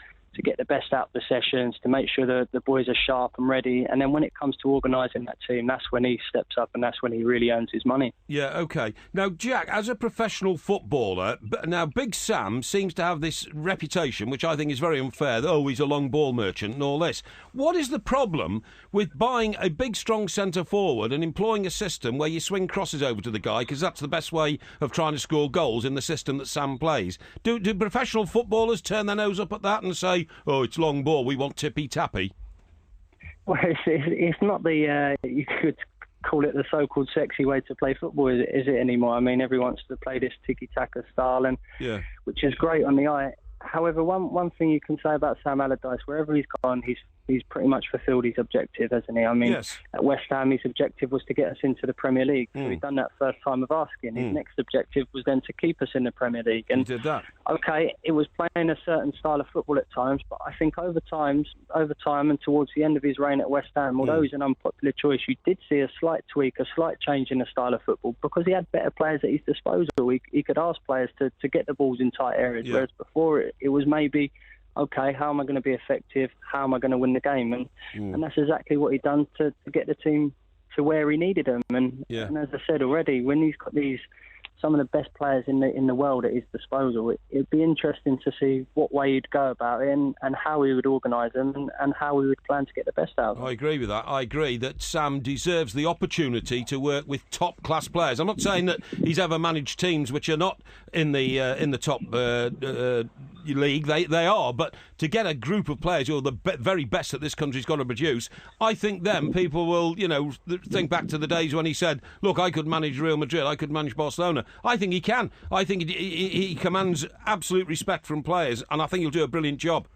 get the best out of the sessions, to make sure the boys are sharp and ready. And then when it comes to organising that team, that's when he steps up and that's when he really earns his money. Yeah, OK. Now, Jack, as a professional footballer, now Big Sam seems to have this reputation, which I think is very unfair, that, he's a long ball merchant and all this. What is the problem with buying a big, strong centre-forward and employing a system where you swing crosses over to the guy, because that's the best way of trying to score goals in the system that Sam plays? Do professional footballers turn their nose up at that and say, it's long ball, we want tippy-tappy? Well, it's not you could call it the so-called sexy way to play football, is it anymore? I mean, everyone wants to play this tiki-taka style, which is great on the eye. However, one thing you can say about Sam Allardyce, wherever he's gone, he's pretty much fulfilled his objective, hasn't he? I mean, at West Ham, his objective was to get us into the Premier League. So he'd done that first time of asking. His next objective was then to keep us in the Premier League. And he did that. Okay, it was playing a certain style of football at times, but I think over time and towards the end of his reign at West Ham, although he's an unpopular choice, you did see a slight tweak, a slight change in the style of football, because he had better players at his disposal. He could ask players to get the balls in tight areas, whereas before it was maybe, okay, how am I going to be effective? How am I going to win the game? And that's exactly what he'd done to get the team to where he needed them. And as I said already, when he's got some of the best players in the world at his disposal, it'd be interesting to see what way he'd go about it and how he would organise them and how he would plan to get the best out of them. I agree with that. I agree that Sam deserves the opportunity to work with top-class players. I'm not saying that he's ever managed teams which are not in the top league. They are, but to get a group of players who are the very best that this country's got to produce, I think then people will, think back to the days when he said, "Look, I could manage Real Madrid, I could manage Barcelona." I think he can. I think he commands absolute respect from players, and I think he'll do a brilliant job.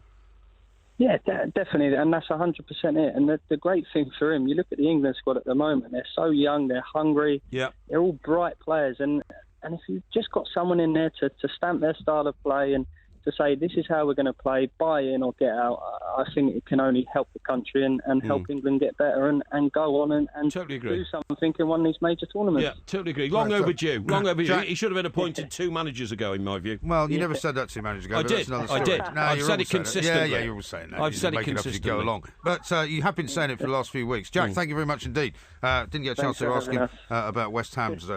Yeah, definitely, and that's 100% it. And the great thing for him, you look at the England squad at the moment, they're so young, they're hungry, they're all bright players, and if you've just got someone in there to stamp their style of play and to say this is how we're going to play, buy in or get out, I think it can only help the country and help England get better and go on and totally agree. Do something in one of these major tournaments. Yeah, totally agree. Long overdue. Jack, he should have been appointed 2 managers ago, in my view. Well, you never said that 2 managers ago. I did. No, I've said it consistently. Yeah, you're all saying that. I've said it consistently. Go along. But you have been saying it for the last few weeks. Jack, thank you very much indeed. Didn't get a chance to ask him about West Ham's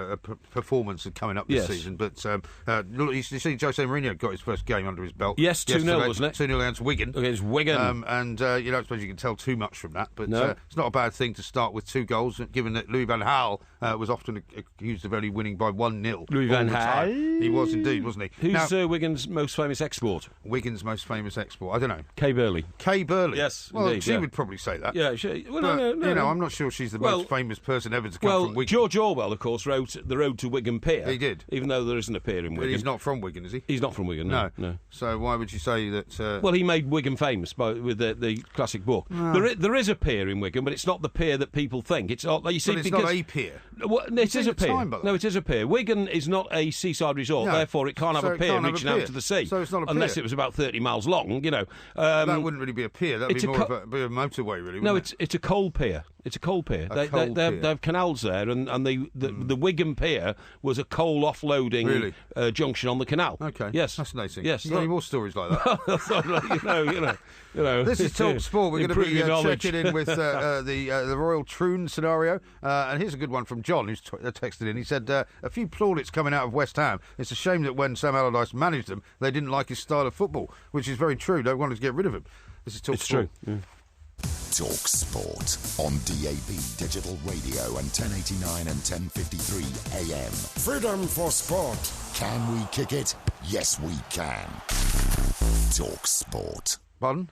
performance coming up this season. But you see, Jose Mourinho got his first game under his belt. Yes, 2-0, wasn't it? 2-0 against Wigan. Against Wigan. And you don't suppose you can tell too much from that, but it's not a bad thing to start with 2 goals, given that Louis van Gaal was often accused of only winning by 1-0. Louis van Gaal? He was indeed, wasn't he? Who's Wigan's most famous export? Wigan's most famous export? I don't know. Kay Burley. Kay Burley? Yes, well, indeed, she would probably say that. Yeah, well, no. I'm not sure she's the most famous person ever to come from Wigan. George Orwell, of course, wrote The Road to Wigan Pier. He did. Even though there isn't a pier in Wigan. But he's not from Wigan, is he? He's not from Wigan, no. So why would you say that... Well, he made Wigan famous with the classic book. There is a pier in Wigan, but it's not the pier that people think. It's not. You see, but it's not a pier. Well, it is a pier. No, it is a pier. Wigan is not a seaside resort, therefore it can't have a pier reaching out to the sea. So it's not a pier. Unless it was about 30 miles long, that wouldn't really be a pier. That would be more of a motorway, really. No, it's a coal pier. It's a coal pier. They have canals there, and the Wigan Pier was a coal offloading junction on the canal. Okay, yes, fascinating. Yes, you got any more stories like that? This is Talk Sport. We're going to be checking in with the Royal Troon scenario, and here's a good one from John, who's texted in. He said a few plaudits coming out of West Ham. It's a shame that when Sam Allardyce managed them, they didn't like his style of football, which is very true. They wanted to get rid of him. This is Talk Sport. True. Yeah. Talk Sport on DAB Digital Radio and 1089 and 1053 AM. Freedom for sport. Can we kick it? Yes, we can. Talk Sport. Pardon?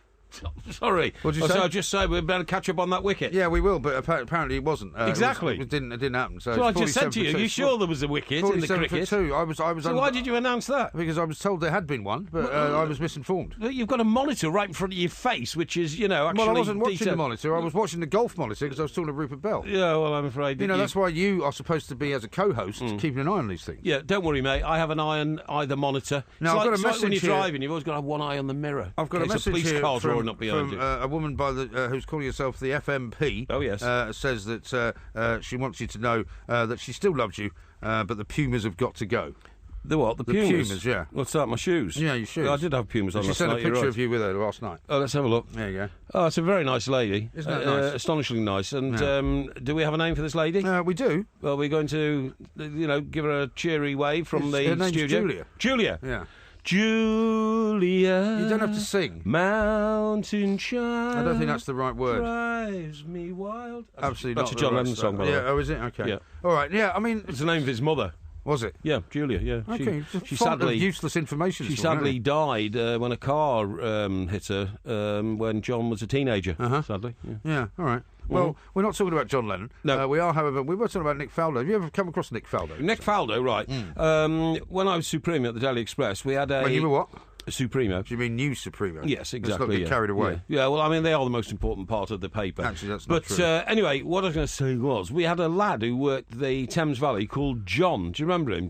Sorry. What did you say? I just say we better catch up on that wicket. Yeah, we will, but apparently it wasn't. Exactly. It didn't happen. So I just said to you, you sure there was a wicket in the cricket? 47 for 2. I was. So why did you announce that? Because I was told there had been one, but I was misinformed. You've got a monitor right in front of your face, which is, actually... Well, I wasn't watching the monitor. I was watching the golf monitor because I was talking to Rupert Bell. Yeah, well, I'm afraid... that's why you are supposed to be, as a co-host, keeping an eye on these things. Yeah, don't worry, mate. I have an eye on either monitor. Now, I've got a message like when you're here. Driving, you've always got to have one eye on the mirror. I've got a message police here car from drawing up behind you. A woman who's calling herself the FMP. Oh, yes. Says that she wants you to know that she still loves you, but the Pumas have got to go. The what? The Pumas? Yeah. What's that, my shoes? Yeah, your shoes. I did have Pumas on last night. She sent a picture of you with her last night. Oh, let's have a look. There you go. Oh, it's a very nice lady. Isn't that nice? Astonishingly nice. And do we have a name for this lady? We do. Well, we're going to, give her a cheery wave from the her name's studio. Julia. Julia. Yeah. Julia. You don't have to sing. Mountain child. I don't think that's the right word. Drives me wild. Absolutely that's not. That's a John Lennon song, by the way. Yeah, oh, is it? Okay. Yeah. All right, yeah, I mean... It's the name of his mother. Was it? Yeah, Julia, yeah. Okay, she sadly... useless information. She sadly died when a car hit her when John was a teenager, sadly. Yeah, all right. Well, we're not talking about John Lennon. No. We are, however, we were talking about Nick Faldo. Have you ever come across Nick Faldo? Nick Faldo, right. When I was Supreme at the Daily Express, we had a... When you were what? Supremo. Do you mean News Supremo? Yes, exactly. Let's not get carried away. Yeah, well, I mean, they are the most important part of the paper. Actually, that's not true. But anyway, what I was going to say was, we had a lad who worked the Thames Valley called John. Do you remember him?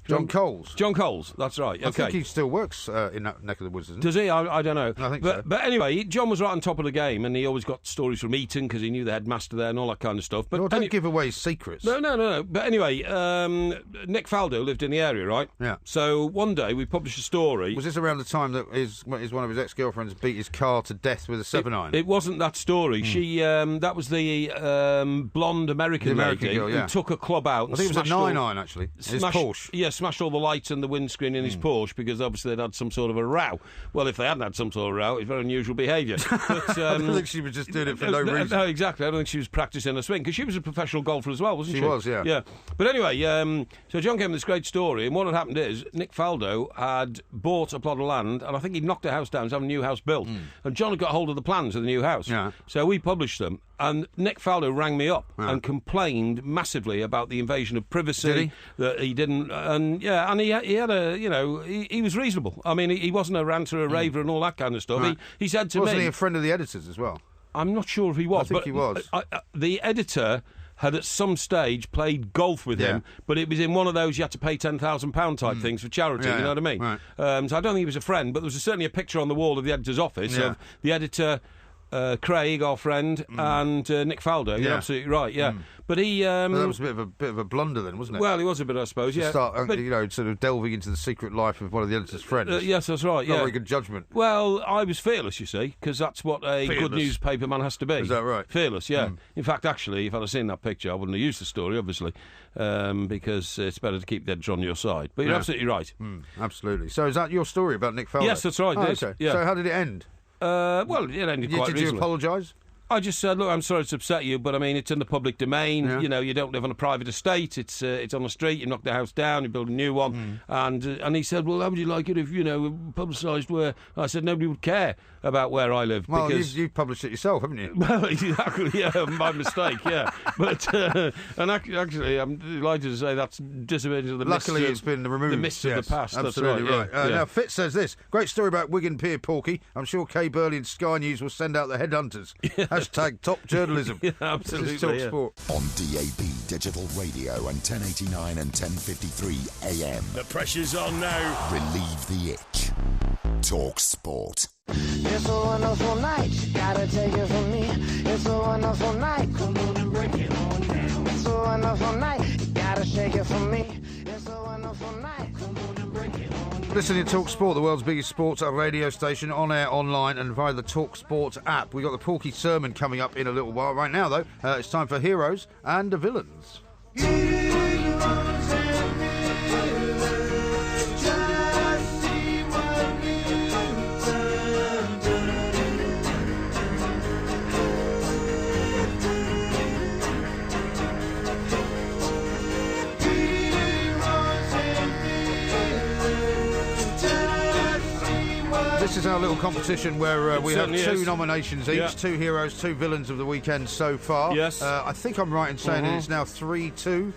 John Coles. John Coles, that's right. Okay. I think he still works in that neck of the woods, doesn't he? Does he? I don't know. I think so. But anyway, John was right on top of the game, and he always got stories from Eton because he knew the headmaster there and all that kind of stuff. But well, don't give away secrets. No. But anyway, Nick Faldo lived in the area, right? Yeah. So one day we published a story. Was this around the time that one of his ex-girlfriends beat his car to death with a 7-iron? It wasn't that story. She that was the blonde American lady girl, who took a club out and I think it was a 9-iron, actually. His Porsche. Yeah, smashed all the lights and the windscreen in his Porsche because obviously they'd had some sort of a row. Well, if they hadn't had some sort of row, it's very unusual behaviour. But, I don't think she was just doing it for no reason. No, exactly. I don't think she was practising a swing because she was a professional golfer as well, wasn't she? She was, yeah. Yeah. But anyway, so John gave me this great story, and what had happened is Nick Faldo had bought a plot of land, and I think he'd knocked a house down to have a new house built. And John had got hold of the plans of the new house. Yeah. So we published them, and Nick Faldo rang me up and complained massively about the invasion of privacy. Did he? That he didn't, and he had a, he was reasonable. I mean, he wasn't a ranter, a raver, and all that kind of stuff. Right. He said to me, wasn't he a friend of the editors as well? I'm not sure if he was. I think he was. The editor had at some stage played golf with him, but it was in one of those you had to pay £10,000 type things for charity, you know what I mean? Right. So I don't think he was a friend, but there was certainly a picture on the wall of the editor's office of the editor, Craig, our friend, and Nick Faldo. You're absolutely right, But he... Well, that was a bit of a blunder then, wasn't it? Well, he was a bit, I suppose, to start, sort of delving into the secret life of one of the editor's friends. Yes, that's right, Not very good judgment. Well, I was fearless, you see, because that's what a good newspaper man has to be. Is that right? Fearless, yeah. In fact, actually, if I'd have seen that picture, I wouldn't have used the story, obviously, because it's better to keep the editor on your side. But you're absolutely right. Absolutely. So is that your story about Nick Faldo? Yes, that's right. Okay. Yeah. So how did it end? Well, it ended quite Did reasonably. you apologise? I just said, look, I'm sorry to upset you, but I mean, it's in the public domain. Yeah. You know, you don't live on a private estate. It's on the street. You knock the house down, you build a new one. And he said, well, how would you like it if, publicised where? I said, nobody would care about where I live. Well, because... you've published it yourself, haven't you? Well, exactly, yeah, by mistake, yeah. But, and actually, I'm delighted to say that's dissipated into the Luckily, it's been removed. The mists of the past, absolutely that's right. Now, Fitz says this. Great story about Wigan Pier, Porky. I'm sure Kay Burley and Sky News will send out the headhunters. Hashtag top journalism. Yeah, absolutely. This is Talk Sport. On DAB Digital Radio and 1089 and 1053 AM. The pressure's on now. Relieve the itch. Talk Sport. It's a wonderful night, gotta take it from me. It's a wonderful night, come on and break it on down. It's a wonderful night, you gotta shake it from me. It's a wonderful night, come on and break it on down. Listening to Talk Sport, the world's biggest sports radio station, on air, online, and via the Talk Sport app. We've got the Porky Sermon coming up in a little while. Right now, though, it's time for Heroes and the Villains. This is our little competition where we have two nominations each, two heroes, two villains of the weekend so far. Yes. I think I'm right in saying that it's now 3-2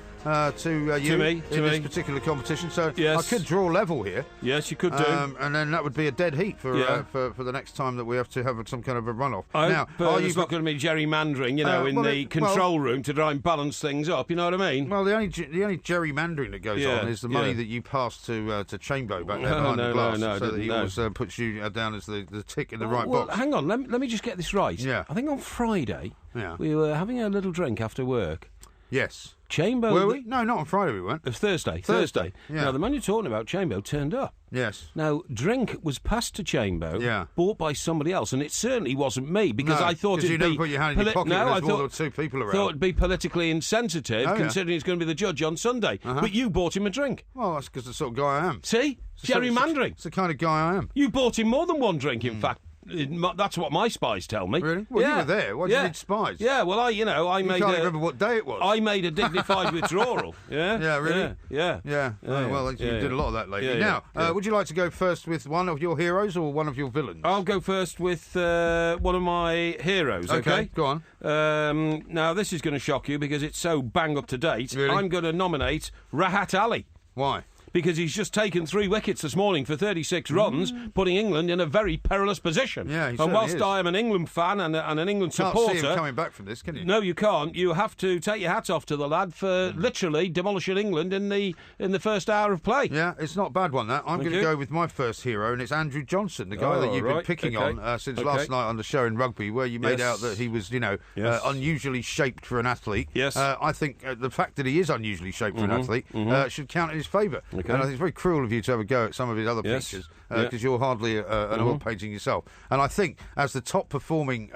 to you me, in this particular competition. So yes. I could draw level here. Yes, you could do. And then that would be a dead heat for the next time that we have to have some kind of a runoff. Now, it's not going to be gerrymandering, in the control room to try and balance things up. You know what I mean? Well, the only gerrymandering that goes on is the money that you pass to Chambo back there behind the glass, so that he always puts you down as the tick in the right box. Hang on, let me just get this right. Yeah. I think on Friday we were having a little drink after work. Yes. Chambo... Were we? No, not on Friday we weren't. It was Thursday. Yeah. Now, the man you're talking about, Chambo, turned up. Yes. Now, drink was passed to Chambo, bought by somebody else, and it certainly wasn't me, because I thought it'd be... you never put your hand in your pocket when there's more than two people around. I thought it'd be politically insensitive, considering he's going to be the judge on Sunday. But you bought him a drink. Well, that's because the sort of guy I am. See? Gerrymandering. It's the kind of guy I am. You bought him more than one drink, in fact. That's what my spies tell me. Really? Well, you were there. Why did you need spies? Yeah, well, I made... can't remember what day it was. I made a dignified withdrawal. Yeah? Yeah, really? Yeah. Well, you did a lot of that lately. Now, would you like to go first with one of your heroes or one of your villains? I'll go first with one of my heroes, okay? Go on. Now, this is going to shock you because it's so bang up to date. Really? I'm going to nominate Rahat Ali. Why? Because he's just taken 3 wickets this morning for 36 runs, putting England in a very perilous position. Yeah, he and certainly whilst is. I am an England fan and an England supporter... Can't see him coming back from this, can you? No, you can't. You have to take your hat off to the lad for literally demolishing England in the first hour of play. Yeah, it's not a bad one, that. I'm going to go with my first hero, and it's Andrew Johnson, the guy that you've been picking on since last night on the show in Rugby, where you made out that he was, unusually shaped for an athlete. Yes. I think the fact that he is unusually shaped for an athlete should count in his favour. Okay. Okay. And I think it's very cruel of you to have a go at some of his other pictures because you're hardly an oil painting yourself. And I think as the top performing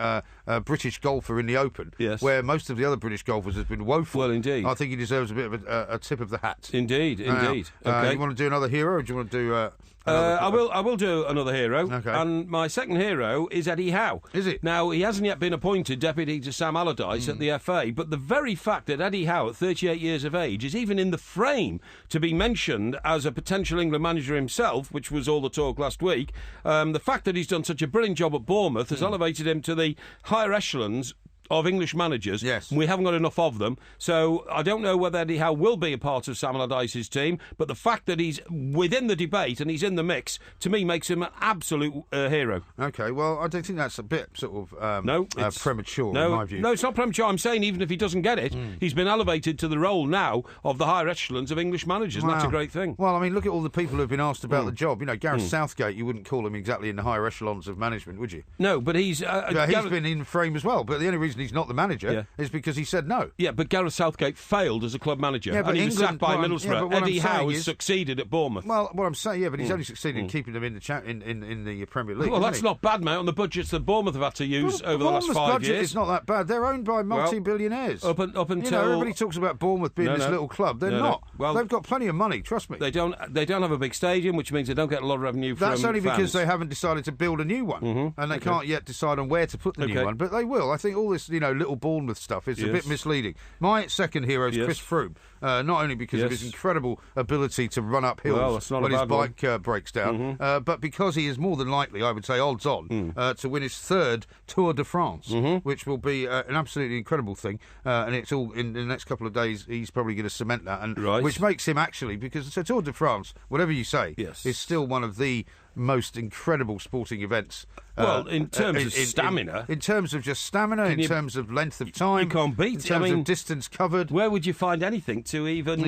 British golfer in the Open, where most of the other British golfers have been woeful, well, indeed, I think he deserves a bit of a tip of the hat. Indeed. Okay. You want to do another hero, or do you want to do? I will do another hero. Okay. And my second hero is Eddie Howe. Is it? Now, he hasn't yet been appointed deputy to Sam Allardyce at the FA, but the very fact that Eddie Howe, at 38 years of age, is even in the frame to be mentioned as a potential England manager himself, which was all the talk last week, the fact that he's done such a brilliant job at Bournemouth has elevated him to the higher echelons of English managers. Yes. We haven't got enough of them. So I don't know whether Eddie Howe will be a part of Sam Allardyce's team, but the fact that he's within the debate and he's in the mix, to me, makes him an absolute hero. OK, well, I don't think that's a bit sort of premature, in my view. No, it's not premature. I'm saying even if he doesn't get it, he's been elevated to the role now of the higher echelons of English managers, and that's a great thing. Well, I mean, look at all the people who've been asked about the job. You know, Gareth Southgate, you wouldn't call him exactly in the higher echelons of management, would you? No, but he's been in frame as well, but the only reason he's not the manager is because he said no. Yeah, but Gareth Southgate failed as a club manager, and he was sacked by Middlesbrough. Eddie Howe has succeeded at Bournemouth. Well, what I'm saying, but he's only succeeded in keeping them in the Premier League. Well, that's not bad, mate, on the budgets that Bournemouth have had to use over the last 5 budget years. Is not that bad. They're owned by multi-billionaires. Up until everybody talks about Bournemouth being this little club. They're not. Well, they've got plenty of money. Trust me. They don't have a big stadium, which means they don't get a lot of revenue from That's only fans. because they haven't decided to build a new one, and they can't yet decide on where to put the new one. But they will. I think all this, little Bournemouth stuff is a bit misleading. My second hero is Chris Froome, not only because of his incredible ability to run up hills when his bike breaks down, but because he is more than likely, I would say, odds on to win his third Tour de France, which will be an absolutely incredible thing. And it's all in the next couple of days. He's probably going to cement that, and which makes him actually, because the Tour de France, whatever you say, is still one of the most incredible sporting events. Well, in terms of stamina. In terms of just stamina, in terms of length of time. You can't beat it. In terms of distance covered. Where would you find anything to even,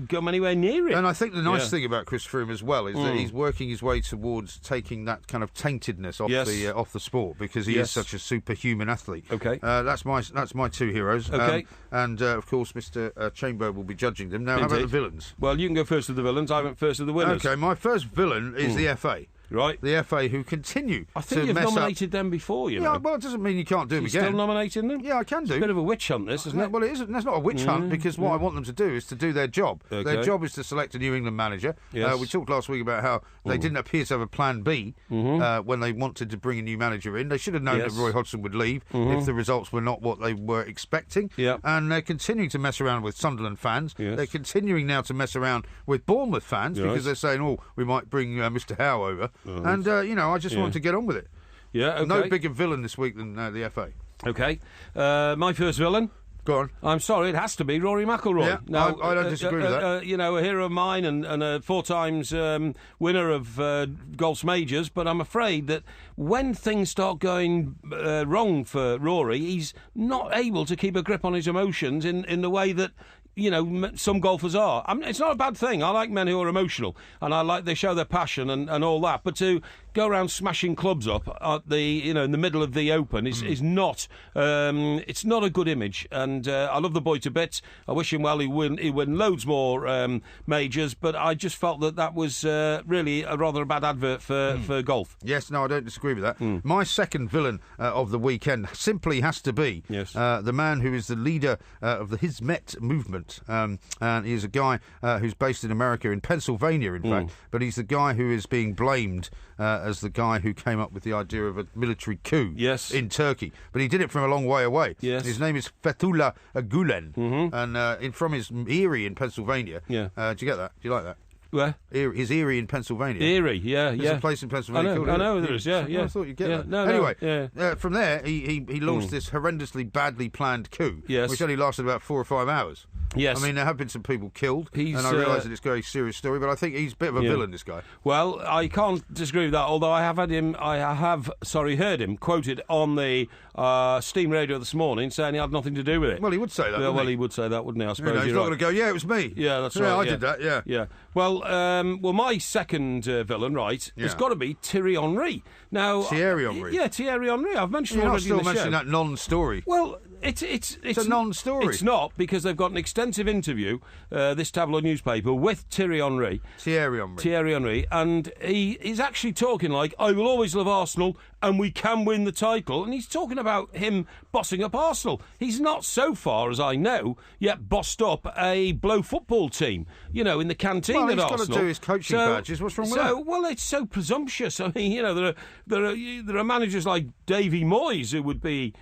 go anywhere near it? And I think the nice thing about Chris Froome as well is that he's working his way towards taking that kind of taintedness off the sport, because he is such a superhuman athlete. Okay. That's my two heroes. Okay. And, of course, Mr. Chamber will be judging them. Now, how about the villains? Well, you can go first with the villains. I went first with the winners. OK, my first villain is the FA. Right. The FA, who continue I think you've nominated them before, you know. Yeah, well, it doesn't mean you can't do them again. Still nominating them? Yeah, I can do. It's a bit of a witch hunt, this, isn't it? Well, it isn't. That's not a witch hunt, because what I want them to do is to do their job. Okay. Their job is to select a New England manager. Yes. We talked last week about how they didn't appear to have a plan B when they wanted to bring a new manager in. They should have known that Roy Hodgson would leave if the results were not what they were expecting. Yep. And they're continuing to mess around with Sunderland fans. Yes. They're continuing now to mess around with Bournemouth fans because they're saying, oh, we might bring Mr. Howe over. And, I just want to get on with it. Yeah, okay. No bigger villain this week than the FA. OK. My first villain? Go on. I'm sorry, it has to be Rory McIlroy. Yeah, now, I don't disagree with that. A hero of mine and a 4 times winner of golf's majors, but I'm afraid that when things start going wrong for Rory, he's not able to keep a grip on his emotions in the way that some golfers are. I mean, it's not a bad thing. I like men who are emotional, and I like they show their passion and all that. But to go around smashing clubs up at the in the middle of the Open is not it's not a good image. And I love the boy to bits. I wish him well. He win loads more majors. But I just felt that was really a rather bad advert for golf. Yes, no, I don't disagree with that. My second villain of the weekend simply has to be the man who is the leader of the Hizmet movement. And he's a guy who's based in America, in Pennsylvania, in fact. But he's the guy who is being blamed as the guy who came up with the idea of a military coup in Turkey. But he did it from a long way away. Yes. His name is Fethullah Gulen. And from his Erie in Pennsylvania. Do you get that? Do you like that? Where? His Erie in Pennsylvania. Erie, There's a place in Pennsylvania called I know there is, yeah. I thought you'd get that. No, anyway, from there, he launched this horrendously badly planned coup, which only lasted about 4 or 5 hours. Yes. I mean, there have been some people killed, and I realise that it's a very serious story, but I think he's a bit of a villain, this guy. Well, I can't disagree with that, although I have heard him quoted on the Steam radio this morning saying he had nothing to do with it. Well, he would say that, he would say that, wouldn't he? I suppose he's not going to go, it was me. Yeah, that's right. Yeah, I did that, Yeah. Well, my second villain, has got to be Thierry Henry. Now, Thierry Henry? Yeah, Thierry Henry. I've mentioned You're already not in the still mentioning show. that non-story. Well, It's a non-story. It's not, because they've got an extensive interview, this tabloid newspaper, with Thierry Henry, and he's actually talking like, I will always love Arsenal and we can win the title, and he's talking about him bossing up Arsenal. He's not, so far as I know, yet bossed up a blow football team, in the canteen at Arsenal. Well, he's got to do his coaching badges. What's wrong with that? Well, it's so presumptuous. I mean, there are managers like Davy Moyes who would be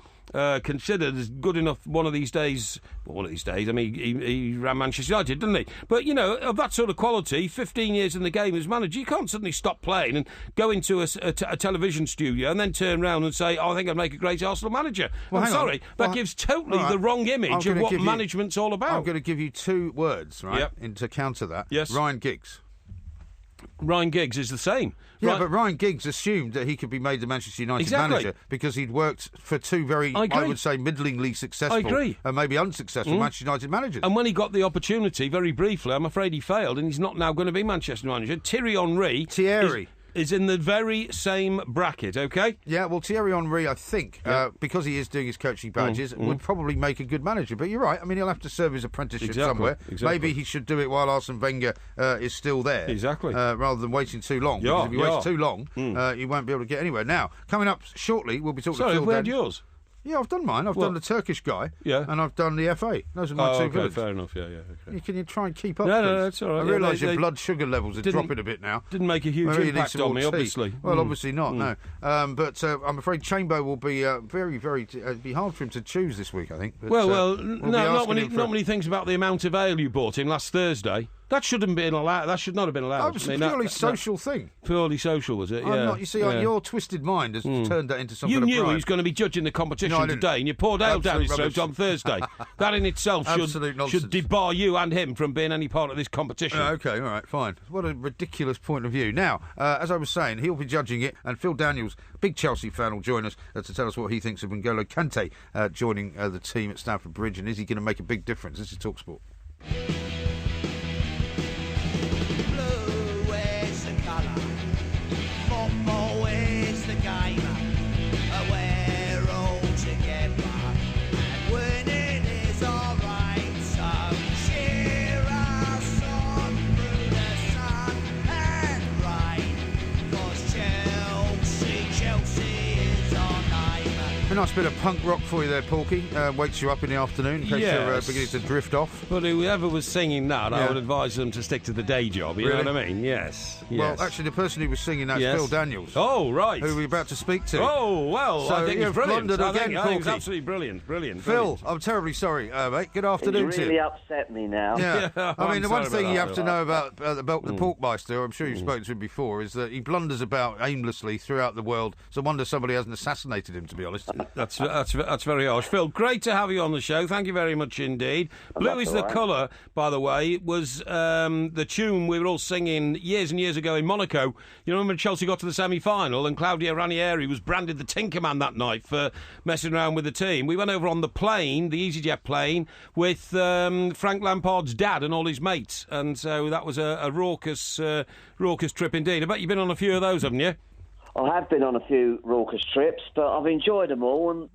considered as good enough one of these days. I mean, he ran Manchester United, didn't he? But, of that sort of quality, 15 years in the game as manager, you can't suddenly stop playing and go into a television studio and then turn around and say, I think I'd make a great Arsenal manager. Well, I'm sorry, that gives totally the wrong image of what management's all about. I'm going to give you 2 words, right, to counter that. Yes. Ryan Giggs. Ryan Giggs is the same. Yeah, but Ryan Giggs assumed that he could be made the Manchester United manager because he'd worked for 2 very, I would say, middlingly successful and maybe unsuccessful Manchester United managers. And when he got the opportunity, very briefly, I'm afraid he failed, and he's not now going to be Manchester manager. Thierry Henry is in the very same bracket, OK? Yeah, well, Thierry Henry, I think, because he is doing his coaching badges, would probably make a good manager. But you're right. I mean, he'll have to serve his apprenticeship somewhere. Exactly. Maybe he should do it while Arsene Wenger is still there. Exactly. Rather than waiting too long. Because if he waits too long, he won't be able to get anywhere. Now, coming up shortly, we'll be talking to Phil. Sorry, where'd yours? Yeah, I've done mine. I've done the Turkish guy, and I've done the FA. Those are my 2 villains. Fair enough. Yeah. Okay. Can you try and keep up? No, that's all right. I realise your blood sugar levels are dropping a bit now. Didn't make a huge impact on me, obviously. Well, obviously not. No, but I'm afraid Chamber will be very, very. It'd be hard for him to choose this week, I think. But, not when he thinks about the amount of ale you bought in last Thursday. That shouldn't be allowed. That should not have been allowed. That was a purely social thing. Purely social, was it? Yeah. You see, your twisted mind has turned that into something. You knew he was going to be judging the competition today, and you poured ale down his throat on Thursday. That in itself should debar you and him from being any part of this competition. OK, all right, fine. What a ridiculous point of view. Now, as I was saying, he'll be judging it, and Phil Daniels, big Chelsea fan, will join us to tell us what he thinks of N'Golo Kante joining the team at Stamford Bridge, and is he going to make a big difference? This is TalkSport. A nice bit of punk rock for you there, Porky. Wakes you up in the afternoon in case you're beginning to drift off. But whoever was singing that, I would advise them to stick to the day job. You know what I mean? Yes. Well, actually, the person who was singing that is Phil Daniels. Oh, right. Who we're about to speak to. Oh, well, so I think it's brilliant. I think it's absolutely brilliant. Phil, I'm terribly sorry, mate. Good afternoon to you. It's really upset me now. Yeah. I mean, the one thing you have to know about the Porkmeister, I'm sure you've spoken to him before, is that he blunders about aimlessly throughout the world. So I wonder somebody hasn't assassinated him, to be honest. That's very harsh. Phil, great to have you on the show. Thank you very much indeed. Blue is the colour, by the way, was the tune we were all singing years and years ago in Monaco. You remember when Chelsea got to the semi-final and Claudio Ranieri was branded the Tinkerman that night for messing around with the team? We went over on the plane, the EasyJet plane, with Frank Lampard's dad and all his mates. And so that was a raucous trip indeed. I bet you've been on a few of those, haven't you? I have been on a few raucous trips, but I've enjoyed them all, and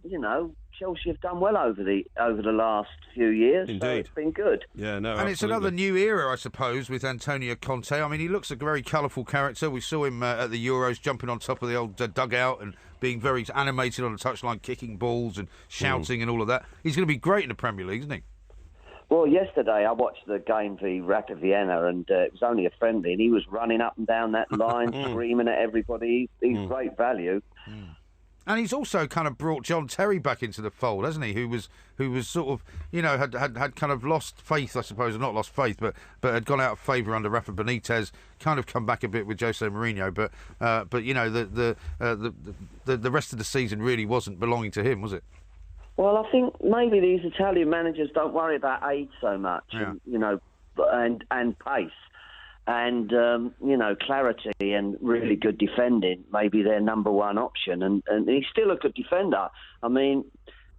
Chelsea have done well over the last few years. Indeed, so it's been good. Yeah, no, and it's another new era, I suppose, with Antonio Conte. I mean, he looks a very colourful character. We saw him at the Euros jumping on top of the old dugout and being very animated on the touchline, kicking balls and shouting and all of that. He's going to be great in the Premier League, isn't he? Well, yesterday I watched the game v Raka Vienna, and it was only a friendly, and he was running up and down that line, screaming at everybody. He's great value. And he's also kind of brought John Terry back into the fold, hasn't he? Who was sort of, had kind of lost faith, I suppose, or not lost faith, but had gone out of favour under Rafa Benitez. Kind of come back a bit with Jose Mourinho, but the rest of the season really wasn't belonging to him, was it? Well, I think maybe these Italian managers don't worry about age so much, and pace, and clarity and really good defending. Maybe their number one option, and he's still a good defender. I mean,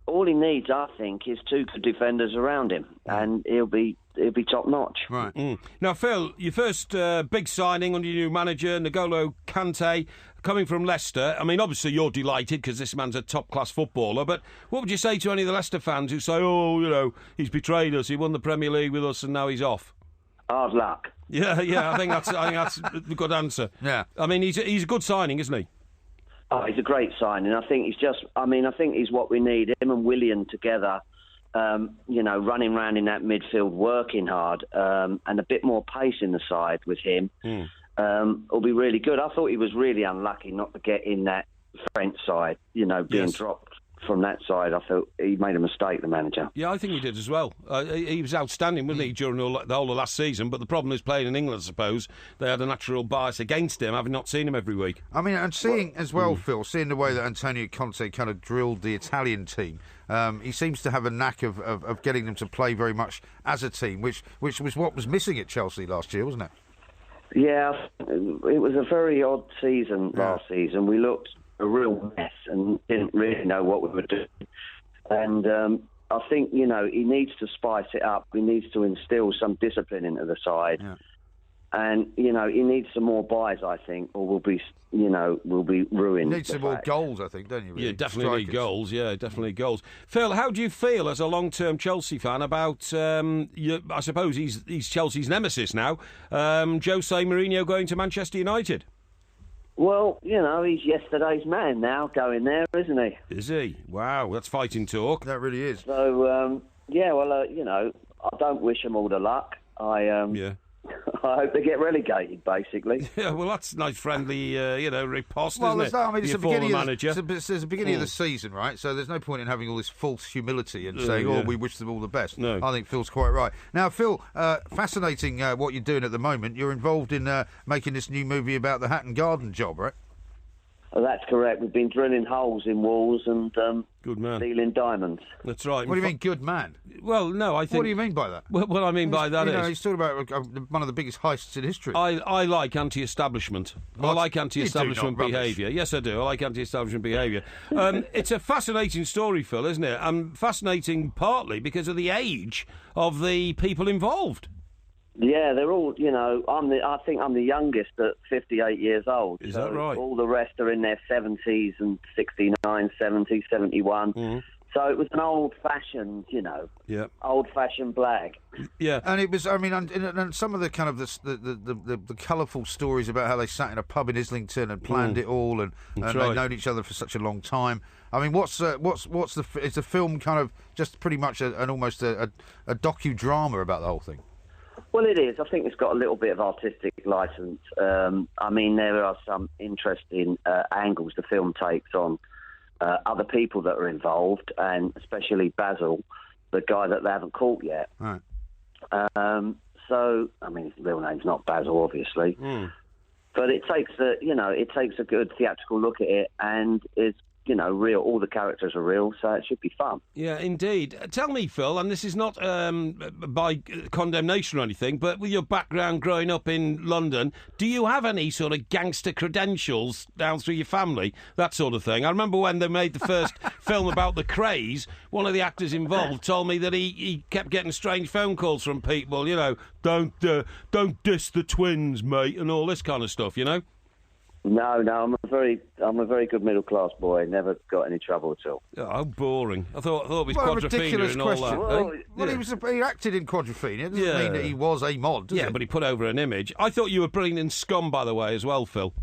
all he needs, I think, is 2 good defenders around him, and he'll be top notch. Right. Now, Phil, your first big signing under your new manager, N'Golo Kante, coming from Leicester. I mean, obviously you're delighted because this man's a top-class footballer, but what would you say to any of the Leicester fans who say, oh, you know, he's betrayed us, he won the Premier League with us and now he's off? Hard luck. Yeah, I think that's a good answer. Yeah. I mean, he's a good signing, isn't he? Oh, he's a great signing. I think he's what we need. Him and Willian together, running around in that midfield, working hard, and a bit more pace in the side with him will be really good. I thought he was really unlucky not to get in that French side, being dropped from that side. I thought he made a mistake, the manager. Yeah, I think he did as well. He was outstanding, wasn't he, during the whole of last season? But the problem is playing in England, I suppose. They had a natural bias against him, having not seen him every week. I mean, and seeing as well, Phil, seeing the way that Antonio Conte kind of drilled the Italian team, he seems to have a knack of getting them to play very much as a team, which was what was missing at Chelsea last year, wasn't it? Yeah, it was a very odd season last season. We looked a real mess and didn't really know what we were doing. And I think, he needs to spice it up. He needs to instill some discipline into the side. Yeah. And, he needs some more buys, I think, or we'll be ruined. You need some more goals, I think, don't you? Really? Yeah, definitely need goals. Yeah, definitely goals. Phil, how do you feel as a long-term Chelsea fan about, I suppose he's Chelsea's nemesis now, Jose Mourinho going to Manchester United? Well, he's yesterday's man now, going there, isn't he? Is he? Wow, that's fighting talk. That really is. So, I don't wish him all the luck. I hope they get relegated, basically. Yeah, well, that's nice, friendly, riposte, well, isn't it? I mean, it's the beginning manager. It's the beginning of the season, right? So there's no point in having all this false humility and saying, we wish them all the best. No. I think Phil's quite right. Now, Phil, fascinating what you're doing at the moment. You're involved in making this new movie about the Hatton Garden job, right? Oh, that's correct. We've been drilling holes in walls and good man. stealing diamonds. That's right. What do you mean, good man? Well, no, I think... What do you mean by that? Well, what I mean by that is... he's talking about one of the biggest heists in history. I like anti-establishment. I like anti-establishment behaviour. Yes, I do. I like anti-establishment behaviour. It's a fascinating story, Phil, isn't it? And fascinating partly because of the age of the people involved. Yeah, they're all, I think I'm the youngest at 58 years old. Is that right? All the rest are in their 70s and 69, 70, 71. Mm-hmm. So it was an old-fashioned, old-fashioned blag. Yeah. And it was, and some of the kind of the colourful stories about how they sat in a pub in Islington and planned it all and they'd known each other for such a long time. I mean, is the film kind of just pretty much almost a docudrama about the whole thing? Well, it is. I think it's got a little bit of artistic licence. There are some interesting angles the film takes on other people that are involved, and especially Basil, the guy that they haven't caught yet. Right. His real name's not Basil, obviously. But it takes a good theatrical look at it, and it's real. All the characters are real, so it should be fun. Yeah, indeed. Tell me, Phil, and this is not by condemnation or anything, but with your background growing up in London, do you have any sort of gangster credentials down through your family, that sort of thing? I remember when they made the first film about the craze, one of the actors involved told me that he kept getting strange phone calls from people, don't diss the twins, mate, and all this kind of stuff, No, I'm a very good middle class boy. Never got any trouble at all. Oh, how boring! I thought it was Quadrophenia and all that. Well, he acted in Quadrophenia. It doesn't mean that he was a mod, does it? But he put over an image. I thought you were brilliant in Scum, by the way, as well, Phil.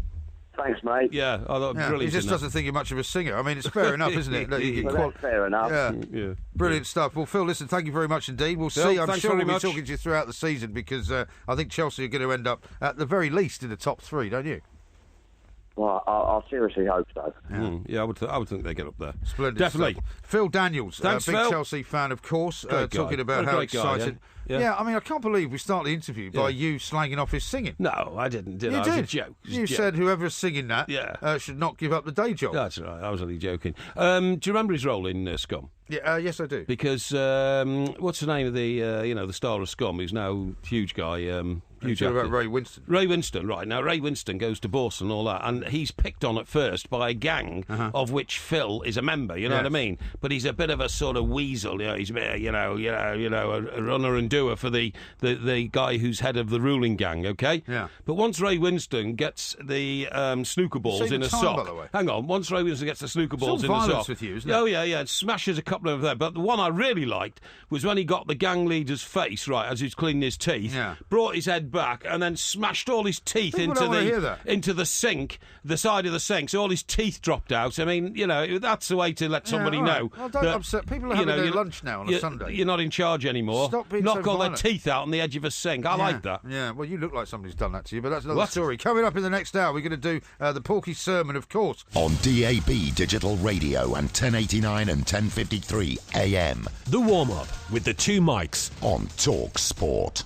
Thanks, mate. Yeah, I thought brilliant. He just doesn't think you're much of a singer. I mean, it's fair enough, isn't it? That's fair enough. Yeah. Brilliant stuff. Well, Phil, listen, thank you very much indeed. We'll see. I'm sure we'll be talking to you throughout the season because I think Chelsea are going to end up, at the very least, in the top three, don't you? Well, I seriously hope so. Yeah, I would think they get up there. Splendid. Definitely. Stuff. Phil Daniels, thanks, big Phil. Chelsea fan, of course, talking about how excited. Yeah, I can't believe we started the interview by you slanging off his singing. No, I didn't, did I? You It was did. a joke. You said whoever's singing that should not give up the day job. That's right, I was only joking. Do you remember his role in Scum? Yeah, yes, I do. Because what's the name of the the star of Scum, who's now huge guy. Huge actor. About Ray Winston. Ray Winston, right. Now, Ray Winston goes to Bourse and all that, and he's picked on at first by a gang of which Phil is a member, you know what I mean? But he's a bit of a sort of weasel, he's a runner and doer for the guy who's head of the ruling gang, okay? Yeah. But once Ray Winston gets the snooker balls in a sock... by the way. Hang on, once Ray Winston gets the snooker balls in a sock... violence with you, isn't it? Oh, yeah, it smashes a couple of them. But the one I really liked was when he got the gang leader's face, right, as he's cleaning his teeth, brought his head back and then smashed all his teeth into the sink, the side of the sink, so all his teeth dropped out. I mean, that's the way to let somebody know. Well, don't upset. People are having their lunch now on a Sunday. You're not in charge anymore. Stop being Knock so all violent. their teeth out on the edge of a sink. I like that. Yeah, well, you look like somebody's done that to you, but that's another story. Coming up in the next hour, we're going to do the Porky Sermon, of course. On DAB Digital Radio and 1089 and 1053 AM. The warm-up with the two mics on Talk Sport.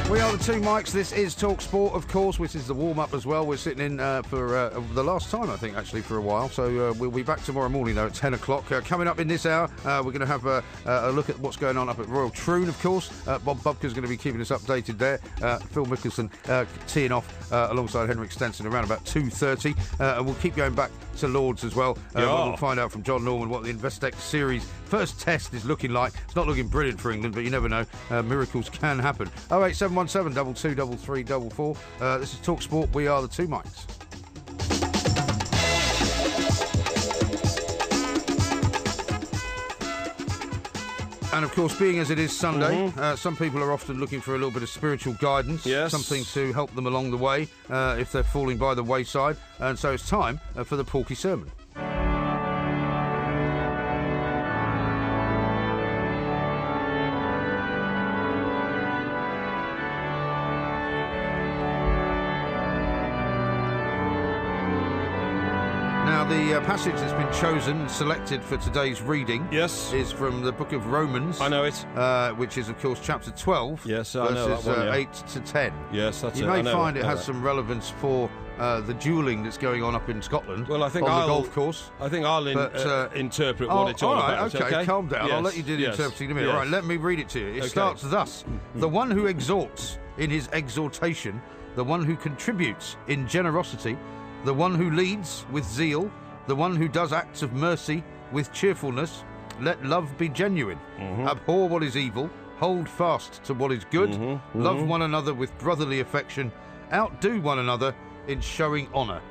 We are the two mics. This is Talk Sport, of course, which is the warm-up as well. We're sitting in for the last time, I think, actually, for a while. So we'll be back tomorrow morning, though, at 10 o'clock. Coming up in this hour, we're going to have a look at what's going on up at Royal Troon, of course. Bob Bubka's going to be keeping us updated there. Phil Mickelson teeing off alongside Henrik Stenson around about 2:30. And we'll keep going back to Lords as well. We'll find out from John Norman what the Investec Series first test is looking like. It's not looking brilliant for England, but you never know. Miracles can happen. 08717 22 3344. This is Talk Sport. We are the two mics. And of course, being as it is Sunday, some people are often looking for a little bit of spiritual guidance, something to help them along the way if they're falling by the wayside. And so it's time for the Porky Sermon. The passage that's been chosen, selected for today's reading, is from the book of Romans. I know it. Which is, of course, chapter 12. Yes, I know that one, 8 to 10. Yes, that's it. You may find it has some relevance for the duelling that's going on up in Scotland. Well, I think on the golf course. I think I'll interpret what it's all about. Okay, calm down. Yes. I'll let you do the interpreting in a minute. All right, let me read it to you. It starts thus: the one who exhorts in his exhortation, the one who contributes in generosity, the one who leads with zeal, the one who does acts of mercy with cheerfulness. Let love be genuine. Abhor what is evil. Hold fast to what is good. Love one another with brotherly affection. Outdo one another in showing honour.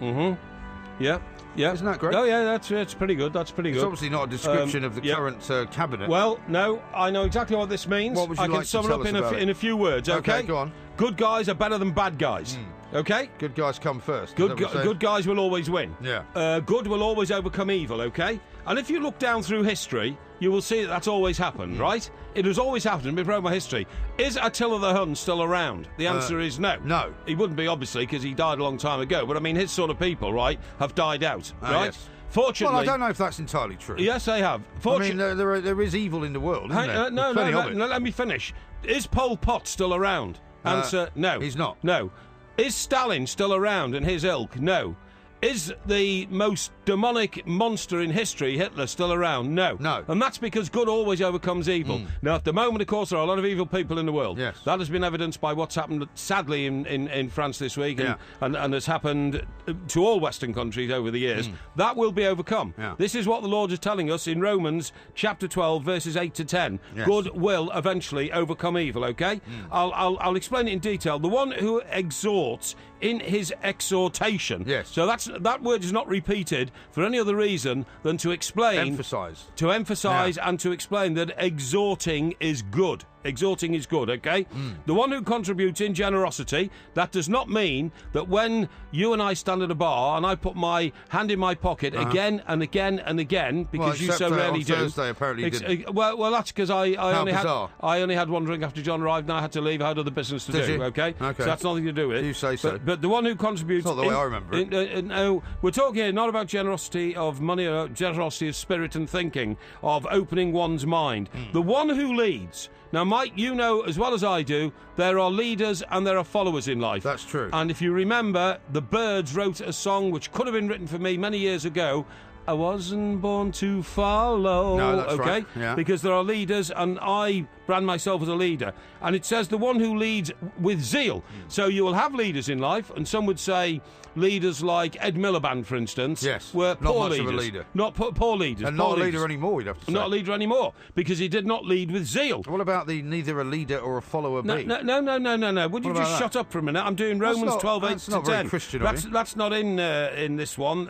Yeah. Isn't that great? Oh, yeah, that's pretty good. That's pretty good. It's obviously not a description of the current cabinet. Well, no, I know exactly what this means. What would you I like can sum it up in a few words, okay? Go on. Good guys are better than bad guys. Okay? Good guys come first. Good guys will always win. Yeah. Good will always overcome evil, okay? And if you look down through history, you will see that that's always happened, right? It has always happened in Roman history. Is Attila the Hun still around? The answer is no. No. He wouldn't be, obviously, because he died a long time ago. But, I mean, his sort of people, right, have died out, right? Yes. Fortunately... Well, I don't know if that's entirely true. Yes, they have. I mean, there is evil in the world, isn't there? No, let me finish. Is Pol Pot still around? Answer, no. He's not. No. Is Stalin still around and his ilk? No. Is the most demonic monster in history, Hitler, still around? No. No. And that's because good always overcomes evil. Now, at the moment, of course, there are a lot of evil people in the world. Yes. That has been evidenced by what's happened, sadly, in France this week and has happened to all Western countries over the years. That will be overcome. Yeah. This is what the Lord is telling us in Romans chapter 12, verses 8 to 10. Yes. Good will eventually overcome evil, okay? I'll explain it in detail. The one who exhorts in his exhortation. Yes. So that word is not repeated for any other reason than to explain... Emphasise. To emphasise and to explain that exhorting is good. exhorting is good, okay? The one who contributes in generosity, that does not mean that when you and I stand at a bar and I put my hand in my pocket again and again and again, because you so rarely do. Thursday, apparently you didn't. Well, that's because I only had one drink after John arrived and I had to leave. I had other business to do, okay? So that's nothing to do with it. You say so. But the one who contributes... It's not the way I remember it. No, we're talking here not about generosity of money or generosity of spirit and thinking, of opening one's mind. The one who leads... Now, Mike, you know as well as I do, there are leaders and there are followers in life. That's true. And if you remember, the Byrds wrote a song which could have been written for me many years ago. I wasn't born to follow. No, that's okay? right. Yeah. Because there are leaders, and I brand myself as a leader. And it says the one who leads with zeal. So you will have leaders in life, and some would say leaders like Ed Miliband, for instance, were not poor much leaders. of a leader. Not poor leaders. And poor not a leaders. leader anymore, you'd have to say. Not a leader anymore, because he did not lead with zeal. What about the neither a leader or a follower be? No. Would you just shut up for a minute? I'm doing Romans 12, 8 to 10. That's not very Christian of you. That's not in this one.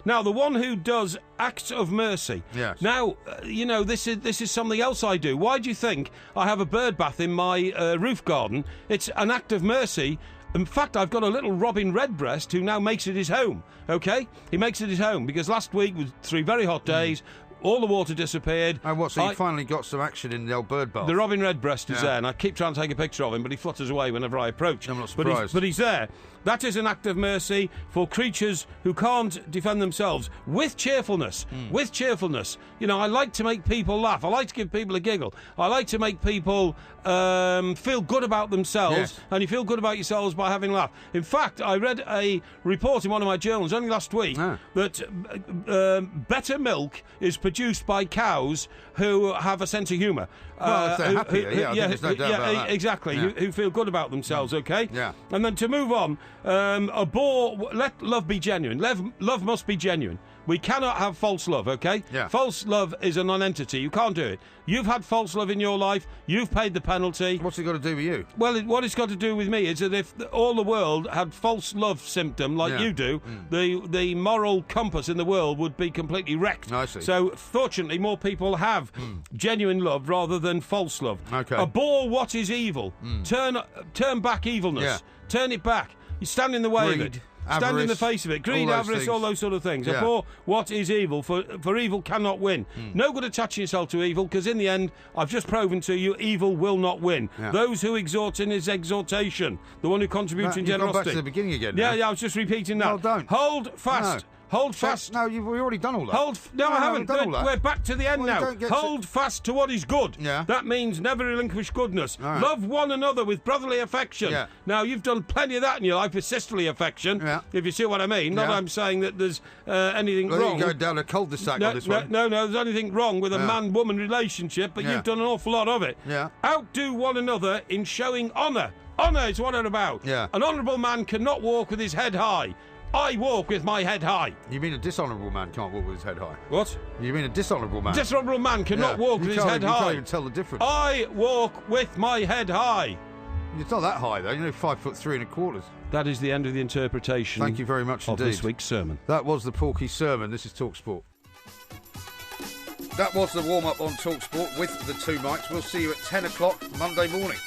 Now, the one who does acts of mercy. Yes. Now, this is something else I do. Why do you think I have a bird bath in my roof garden? It's an act of mercy. In fact, I've got a little robin redbreast who now makes it his home, okay? He makes it his home because last week was 3 very hot days. All the water disappeared. And so you finally got some action in the old bird bath? The robin redbreast is there, and I keep trying to take a picture of him, but he flutters away whenever I approach. I'm not surprised. But he's there. That is an act of mercy for creatures who can't defend themselves, with cheerfulness. With cheerfulness. I like to make people laugh. I like to give people a giggle. I like to make people feel good about themselves, and you feel good about yourselves by having a laugh. In fact, I read a report in one of my journals only last week that better milk is produced by cows who have a sense of humour. Well, if they're happier, I think there's no doubt about that. Exactly, who feel good about themselves, okay? Yeah. And then to move on, let love be genuine. Love must be genuine. We cannot have false love, okay? Yeah. False love is a non-entity. You can't do it. You've had false love in your life. You've paid the penalty. What's it got to do with you? Well, what it's got to do with me is that if all the world had false love symptom like you do, the moral compass in the world would be completely wrecked. I see. So, fortunately, more people have genuine love rather than false love. Okay. Abhor what is evil. Turn back evilness. Yeah. Turn it back. You stand in the way of Greed, it. Stand in the face of it. Greed, avarice, all those sort of things. Yeah. Abhor what is evil, for evil cannot win. No good attaching yourself to evil, because in the end, I've just proven to you, evil will not win. Yeah. Those who exhort in his exhortation, the one who contributes in you've generosity. gone back to the beginning again. Yeah, I was just repeating that. Well, don't. Hold fast. No. Hold fast. No, we've already done all that. No, I haven't. Done all that. We're back to the end now. Hold fast to what is good. Yeah. That means never relinquish goodness. Right. Love one another with brotherly affection. Yeah. Now, you've done plenty of that in your life with sisterly affection, if you see what I mean. Not Yeah. I'm saying that there's anything wrong. You're going down a cul-de-sac on this one. No, there's anything wrong with a man-woman relationship, but you've done an awful lot of it. Yeah. Outdo one another in showing honour. Honour is what it's about. Yeah. An honourable man cannot walk with his head high. I walk with my head high. You mean a dishonourable man can't walk with his head high? What? You mean a dishonourable man? Dishonourable man cannot walk with his head You high. can't even tell the difference. I walk with my head high. It's not that high, though. You're 5'3 1/4. That is the end of the interpretation. Thank you very much of indeed. this week's sermon. That was the Porky Sermon. This is TalkSport. That was the warm-up on TalkSport with the two mics. We'll see you at 10 o'clock Monday morning.